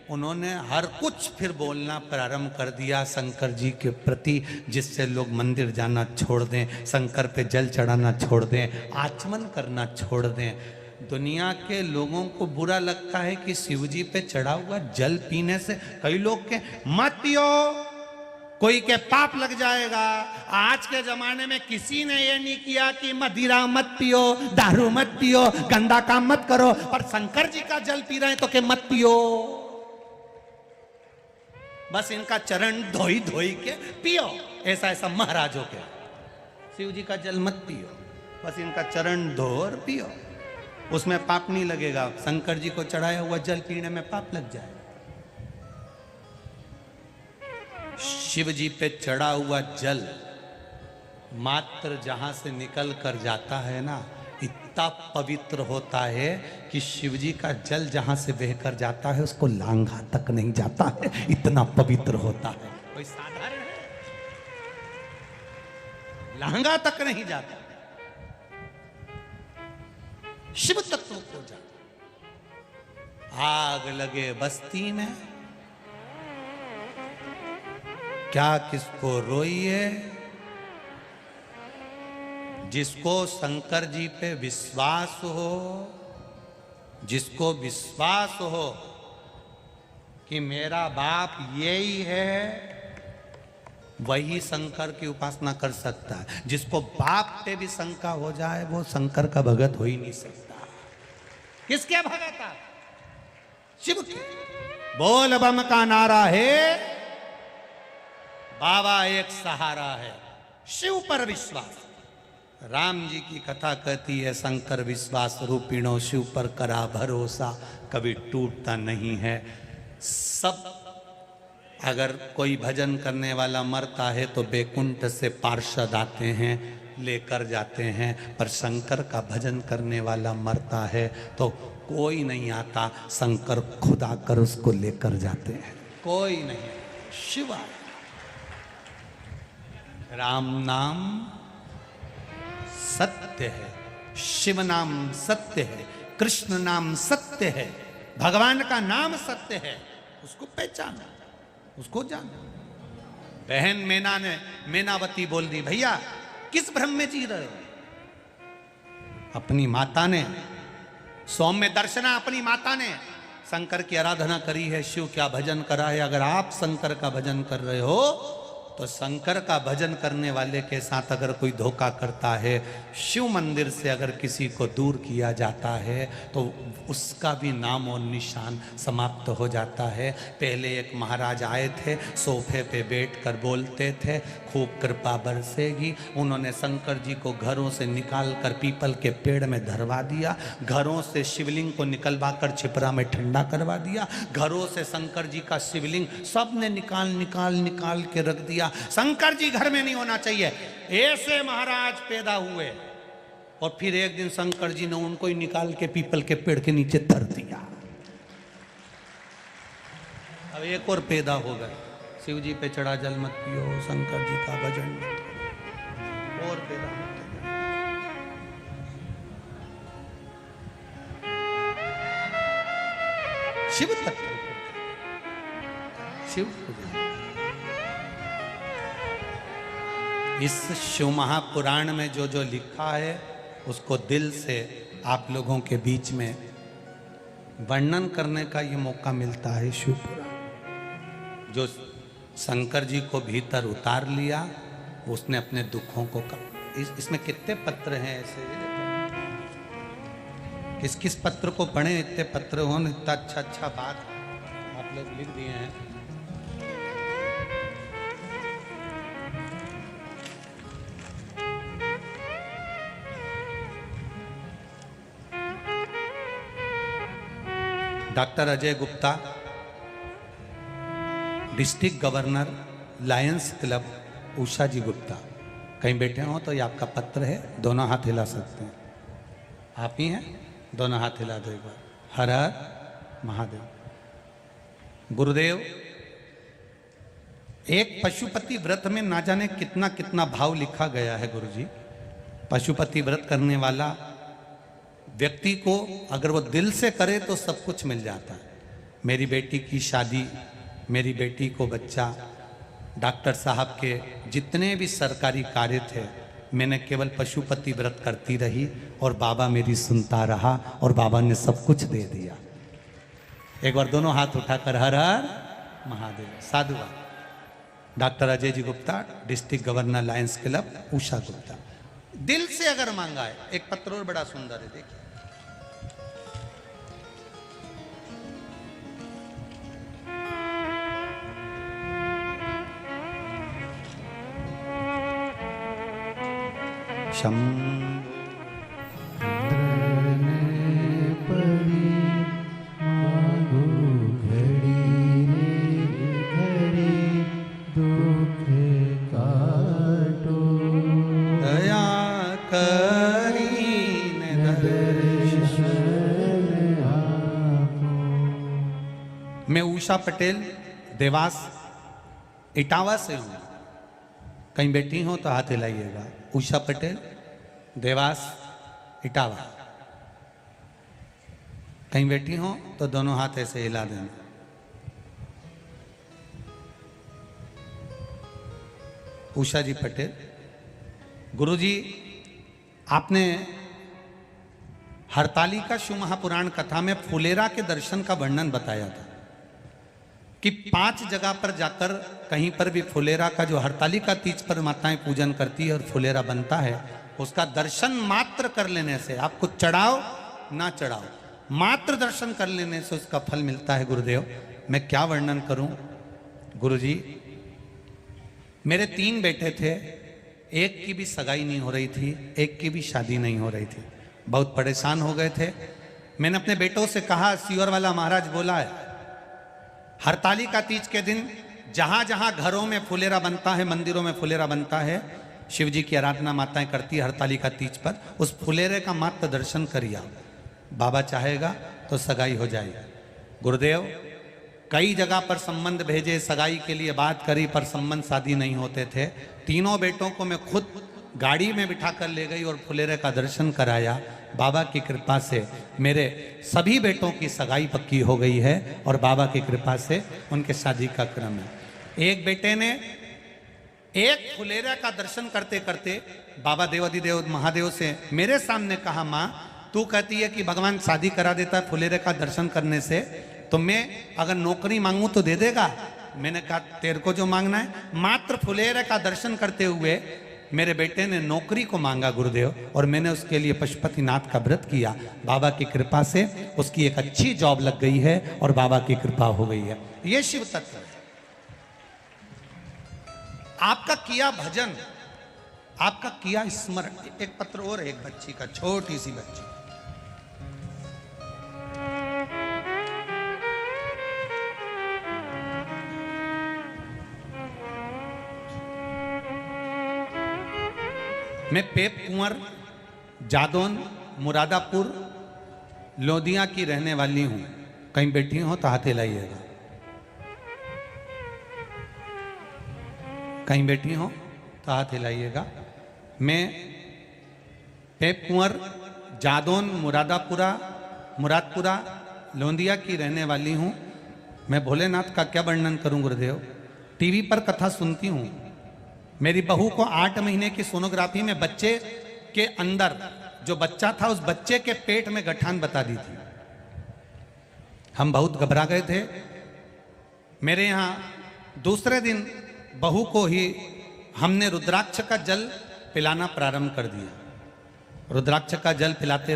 उन्होंने हर कुछ फिर बोलना प्रारंभ कर दिया शंकर जी के प्रति, जिससे लोग मंदिर जाना छोड़ दें, शंकर पे जल चढ़ाना छोड़ दें, आचमन करना छोड़ दें। दुनिया के लोगों को बुरा लगता है कि शिव जी पे चढ़ा हुआ जल पीने से कई लोग के मत पियो, कोई के पाप लग जाएगा। आज के जमाने में किसी ने ये नहीं किया कि मदिरा मत पियो, दारू मत पियो, गंदा काम मत करो, पर शंकर जी का जल पी रहे हैं तो के मत पियो। बस इनका चरण धोई धोई के पियो, ऐसा ऐसा महाराजों के। शिव जी का जल मत पियो, बस इनका चरण धो और पियो, उसमें पाप नहीं लगेगा। शंकर जी को चढ़ाया हुआ जल पीने में पाप लग जाए। शिव जी पे चढ़ा हुआ जल मात्र जहां से निकल कर जाता है ना, इतना पवित्र होता है कि शिव जी का जल जहां से बहकर जाता है उसको लांघा तक नहीं जाता है, इतना पवित्र होता है। कोई साधारण है, लांघा तक नहीं जाता, शिव तत्व को जाता। आग लगे बस्ती में, क्या किसको रोइए, जिसको शंकर जी पे विश्वास हो, जिसको विश्वास हो कि मेरा बाप यही है, वही शंकर की उपासना कर सकता है। जिसको बाप पे भी शंका हो जाए वो शंकर का भगत हो ही नहीं सकता। किसके भगत है? शिव के। बोल बम का नारा है, बाबा एक सहारा है, शिव पर विश्वास। राम जी की कथा कहती है शंकर विश्वास रूपिणो शिव पर करा भरोसा, कभी टूटता नहीं है। सब अगर कोई भजन करने वाला मरता है तो बैकुंठ से पार्षद आते हैं, लेकर जाते हैं, पर शंकर का भजन करने वाला मरता है तो कोई नहीं आता, शंकर खुद आकर उसको लेकर जाते हैं। कोई नहीं, शिव आए। राम नाम सत्य है, शिव नाम सत्य है, कृष्ण नाम सत्य है, भगवान का नाम सत्य है। उसको पहचाना, उसको जाना। बहन मेनावती बोल दी, भैया किस भ्रम में जी रहे हो? अपनी माता ने, सौम्य दर्शना अपनी माता ने शंकर की आराधना करी है, शिव क्या भजन करा है। अगर आप शंकर का भजन कर रहे हो तो शंकर का भजन करने वाले के साथ अगर कोई धोखा करता है, शिव मंदिर से अगर किसी को दूर किया जाता है तो उसका भी नाम और निशान समाप्त हो जाता है। पहले एक महाराज आए थे, सोफे पे बैठकर बोलते थे खूब कृपा बरसेगी। उन्होंने शंकर जी को घरों से निकाल कर पीपल के पेड़ में धरवा दिया, घरों से शिवलिंग को निकलवा कर छिपरा में ठंडा करवा दिया, घरों से शंकर जी का शिवलिंग सब ने निकाल निकाल निकाल के रख दिया। दिया, शंकर जी घर में नहीं होना चाहिए। ऐसे महाराज पैदा हुए और फिर एक दिन शंकर जी ने उनको ही निकाल के पीपल के पेड़ के नीचे धर दिया। अब एक और पैदा हो गए, शिव जी पे चढ़ा जल मत पियो, शंकर जी का भजन मत करो, और पैदा होते गए। शिव तत्व, शिव पूजा। इस शिव महापुराण में जो जो लिखा है उसको दिल से आप लोगों के बीच में वर्णन करने का ये मौका मिलता है। शिव पुराण जो शंकर जी को भीतर उतार लिया, उसने अपने दुखों को इसमें कितने पत्र हैं ऐसे, किस किस पत्र को पढ़े, इतने पत्र हो, इतना अच्छा अच्छा बात आप लोग लिख दिए हैं। Doctor Ajay Gupta, district governor, lions club, Usha ji Gupta, कहीं बैठे हो तो ये आपका पत्र है, दोनों हाथ हिला सकते हैं। आप ही हैं, दोनों हाथ हिला दो एक बार। हर हर महादेव। गुरुदेव, एक पशुपति व्रत में ना जाने कितना कितना भाव लिखा गया है गुरुजी। पशुपति व्रत करने वाला व्यक्ति को अगर वो दिल से करे तो सब कुछ मिल जाता है। मेरी बेटी की शादी, मेरी बेटी को बच्चा, डॉक्टर साहब के जितने भी सरकारी कार्य थे, मैंने केवल पशुपति व्रत करती रही और बाबा मेरी सुनता रहा और बाबा ने सब कुछ दे दिया। एक बार दोनों हाथ उठाकर हर हर महादेव। साधुवाद। Doctor Ajay ji Gupta, district governor, lions club, Usha Gupta. दिल से अगर मांगा है। एक पत्र और बड़ा सुंदर है, देखिए। मैं उषा पटेल, देवास इटावा से हूं। कहीं बैठी हो तो हाथ हिलाइएगा। उषा पटेल, देवास इटावा। कहीं बैठी हो तो दोनों हाथ ऐसे हिला देना। उषा जी पटेल। गुरुजी, आपने हरतालिका शिव महापुराण कथा में फुलेरा के दर्शन का वर्णन बताया था कि 5 जगह पर जाकर कहीं पर भी फुलेरा का, जो हरतालिका तीज पर माताएं पूजन करती है और फुलेरा बनता है, उसका दर्शन मात्र कर लेने से, आप कुछ चढ़ाओ ना चढ़ाओ, मात्र दर्शन कर लेने से उसका फल मिलता है। गुरुदेव, मैं क्या वर्णन करूं। गुरुजी, मेरे 3 बेटे थे, एक की भी सगाई नहीं हो रही थी, एक की भी शादी नहीं हो रही थी। बहुत परेशान हो गए थे। मैंने अपने बेटों से कहा, सीवर वाला महाराज बोला है हरतालिका तीज के दिन जहां जहां घरों में फुलेरा बनता है, मंदिरों में फुलेरा बनता है, शिव जी की आराधना माताएं करती है हरतालिका तीज पर, उस फुलेरे का मात्र दर्शन करिए। बाबा चाहेगा तो सगाई हो जाएगी। गुरुदेव, कई जगह पर संबंध भेजे, सगाई के लिए बात करी, पर संबंध शादी नहीं होते थे। तीनों बेटों को मैं खुद गाड़ी में बिठा कर ले गई और फुलेरे का दर्शन कराया। बाबा की कृपा से मेरे सभी बेटों की सगाई पक्की हो गई है और बाबा की कृपा से उनके शादी का क्रम है। एक बेटे ने एक फुलेरा का दर्शन करते करते बाबा देवाधिदेव महादेव से मेरे सामने कहा, माँ तू कहती है कि भगवान शादी करा देता है फुलेरे का दर्शन करने से, तो मैं अगर नौकरी मांगू तो दे देगा? मैंने कहा तेरे को जो मांगना है, मात्र फुलेरे का दर्शन करते हुए मेरे बेटे ने नौकरी को मांगा गुरुदेव, और मैंने उसके लिए पशुपतिनाथ का व्रत किया। बाबा की कृपा से उसकी एक अच्छी जॉब लग गई है और बाबा की कृपा हो गई है। ये शिव तत्व है। आपका किया भजन, आपका किया स्मरण। एक पत्र और है, एक बच्ची का, छोटी सी बच्ची। मैं पेप कुंवर जादौन मुरादापुर लोदिया की रहने वाली हूं। कहीं बैठी हो तो हाथ हिलाइएगा। कहीं बैठी हो तो हाथ हिलाइएगा। मैं पेप कुंवर जादौन मुरादपुरा लोंदिया की रहने वाली हूं। मैं भोलेनाथ का क्या वर्णन करूं गुरुदेव। टीवी पर कथा सुनती हूं। मेरी बहू को 8 महीने की सोनोग्राफी में बच्चे के अंदर जो बच्चा था उस बच्चे के पेट में गठान बता दी थी। हम बहुत घबरा गए थे। मेरे यहाँ दूसरे दिन बहू को ही हमने रुद्राक्ष का जल पिलाना प्रारंभ कर दिया। रुद्राक्ष का जल पिलाते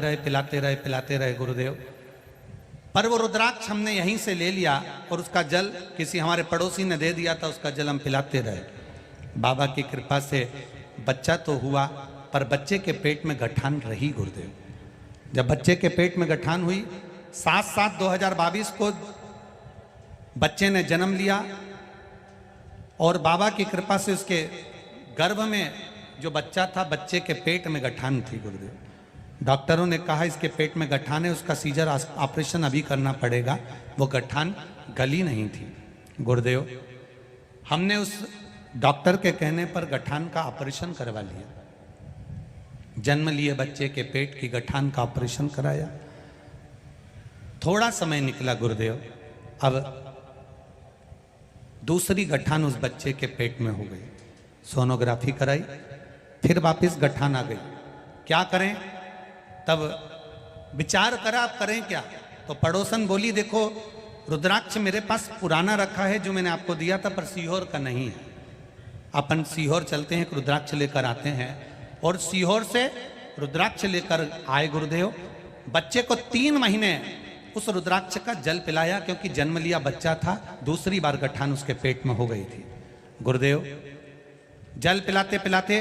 रहे गुरुदेव। पर वो रुद्राक्ष हमने यहीं से ले लिया और उसका जल किसी हमारे पड़ोसी ने दे दिया था। उसका जल हम पिलाते रहे। बाबा की कृपा से बच्चा तो हुआ, पर बच्चे के पेट में गठान रही गुरुदेव। जब बच्चे के पेट में गठान हुई, 7/7/2022 को बच्चे ने जन्म लिया और बाबा की कृपा से उसके गर्भ में जो बच्चा था, बच्चे के पेट में गठान थी गुरुदेव। डॉक्टरों ने कहा इसके पेट में गठान है, उसका सीजर ऑपरेशन अभी करना पड़ेगा। वो गठान गली नहीं थी गुरुदेव। हमने उस डॉक्टर के कहने पर गठान का ऑपरेशन करवा लिया। जन्म लिए बच्चे के पेट की गठान का ऑपरेशन कराया। थोड़ा समय निकला गुरुदेव, अब दूसरी गठान उस बच्चे के पेट में हो गई। सोनोग्राफी कराई, फिर वापस गठान आ गई। क्या करें? तब विचार करा आप करें क्या। तो पड़ोसन बोली देखो रुद्राक्ष मेरे पास पुराना रखा है जो मैंने आपको दिया था, पर सीहोर का नहीं है। अपन सीहोर चलते हैं, रुद्राक्ष लेकर आते हैं। और सीहोर से रुद्राक्ष लेकर आए गुरुदेव। बच्चे को 3 महीने उस रुद्राक्ष का जल पिलाया, क्योंकि जन्म लिया बच्चा था। दूसरी बार गठान उसके पेट में हो गई थी गुरुदेव। जल पिलाते पिलाते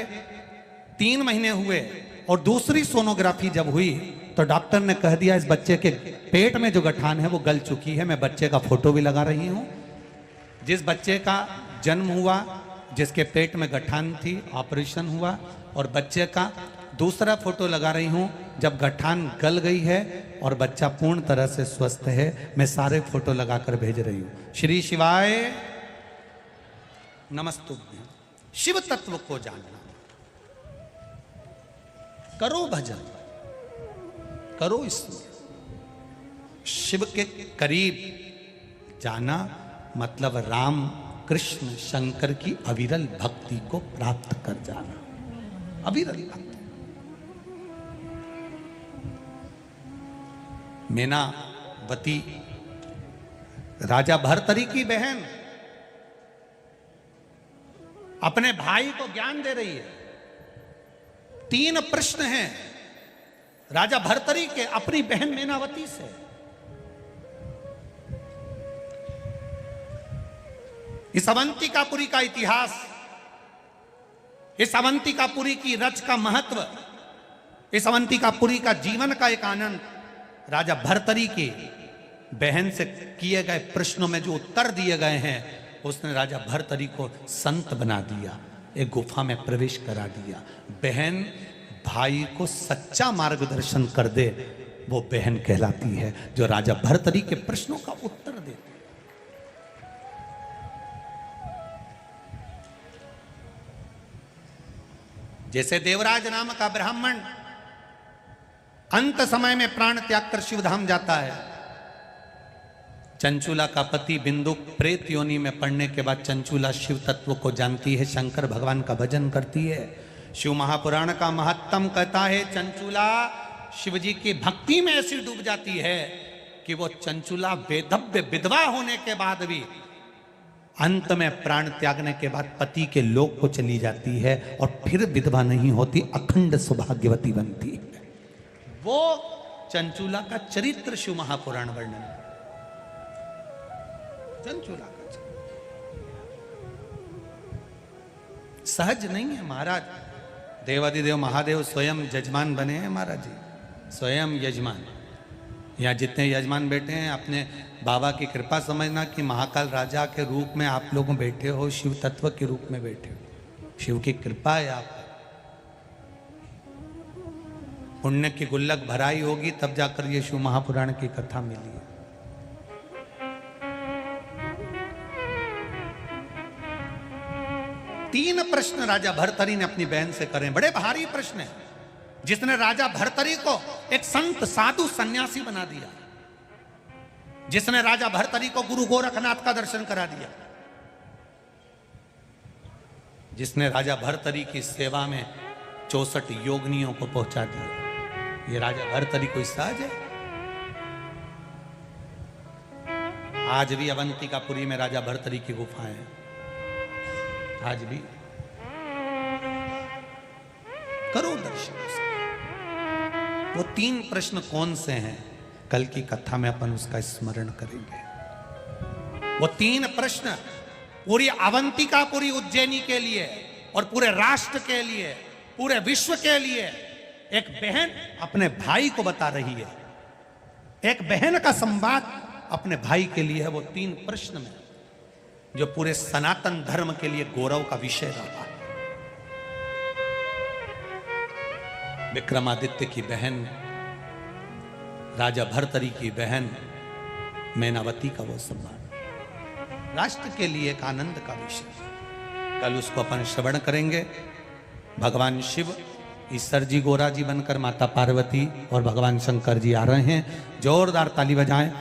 3 महीने हुए और दूसरी सोनोग्राफी जब हुई तो डॉक्टर ने कह दिया इस बच्चे के पेट में जो गठान है वो गल चुकी है। मैं बच्चे का फोटो भी लगा रही हूं। जिस बच्चे का जन्म हुआ, जिसके पेट में गठान थी, ऑपरेशन हुआ, और बच्चे का दूसरा फोटो लगा रही हूं जब गठान गल गई है और बच्चा पूर्ण तरह से स्वस्थ है। मैं सारे फोटो लगाकर भेज रही हूं। श्री शिवाय नमस्तुभ्यं। शिव तत्व को जानना, करो भजन, करो स्मरण। शिव के करीब जाना मतलब राम कृष्ण शंकर की अविरल भक्ति को प्राप्त कर जाना। अविरल भक्ति। मीनावती राजा भर्तरी की बहन अपने भाई को ज्ञान दे रही है। 3 प्रश्न हैं राजा भर्तरी के अपनी बहन मीनावती से। इस अवंतिकापुरी का इतिहास, इस अवंतिकापुरी की रच का महत्व, इस अवंतिकापुरी का जीवन का एक आनंद राजा भर्तरी की बहन से किए गए प्रश्नों में जो उत्तर दिए गए हैं, उसने राजा भर्तरी को संत बना दिया, एक गुफा में प्रवेश करा दिया। बहन भाई को सच्चा मार्गदर्शन कर दे, वो बहन कहलाती है जो राजा भर्तरी के प्रश्नों का उत्तर दे। जैसे देवराज नाम का ब्राह्मण अंत समय में प्राण त्याग कर शिवधाम जाता है। चंचूला का पति बिंदु प्रेत योनि में पड़ने के बाद चंचूला शिव तत्व को जानती है, शंकर भगवान का भजन करती है। शिव महापुराण का महत्तम कहता है चंचूला शिव जी की भक्ति में ऐसी डूब जाती है कि वो चंचूला वेदव्य विधवा होने के बाद भी अंत में प्राण त्यागने के बाद पति के लोक को चली जाती है और फिर विधवा नहीं होती, अखंड सौभाग्यवती बनती है। वो चंचूला का चरित्र शिव महापुराण वर्णन। चंचूला का सहज नहीं है महाराज। देवादिदेव महादेव स्वयं यजमान बने हैं महाराज जी, स्वयं यजमान। यहाँ जितने यजमान बैठे हैं अपने बाबा की कृपा समझना कि महाकाल राजा के रूप में आप लोग बैठे हो, शिव तत्व के रूप में बैठे हो। शिव की कृपा है आप। पुण्य की गुल्लक भराई होगी तब जाकर ये शिव महापुराण की कथा मिली है। तीन प्रश्न राजा भर्तरी ने अपनी बहन से करे, बड़े भारी प्रश्न है, जिसने राजा भर्तरी को एक संत साधु सन्यासी बना दिया, जिसने राजा भर्तरी को गुरु गोरखनाथ का दर्शन करा दिया, जिसने राजा भर्तरी की सेवा में 64 योगिनियों को पहुंचा दिया। ये राजा भर्तरी कोई सहज है? आज भी अवंतिकापुरी में राजा भर्तरी की गुफाएं हैं, आज भी करो दर्शन उसके। वो तीन प्रश्न कौन से हैं, कल की कथा में अपन उसका स्मरण करेंगे। वो तीन प्रश्न पूरी अवंतिकापुरी उज्जैनी के लिए और पूरे राष्ट्र के लिए, पूरे विश्व के लिए एक बहन अपने भाई को बता रही है, एक बहन का संवाद अपने भाई के लिए है। वो तीन प्रश्न में जो पूरे सनातन धर्म के लिए गौरव का विषय रहा। विक्रमादित्य की बहन, राजा भर्तरी की बहन मैनावती का वो सम्मान राष्ट्र के लिए एक आनंद का विषय। कल उसको अपन श्रवण करेंगे। भगवान शिव ईश्वर जी गोरा जी बनकर माता पार्वती और भगवान शंकर जी आ रहे हैं। जोरदार ताली बजाएं।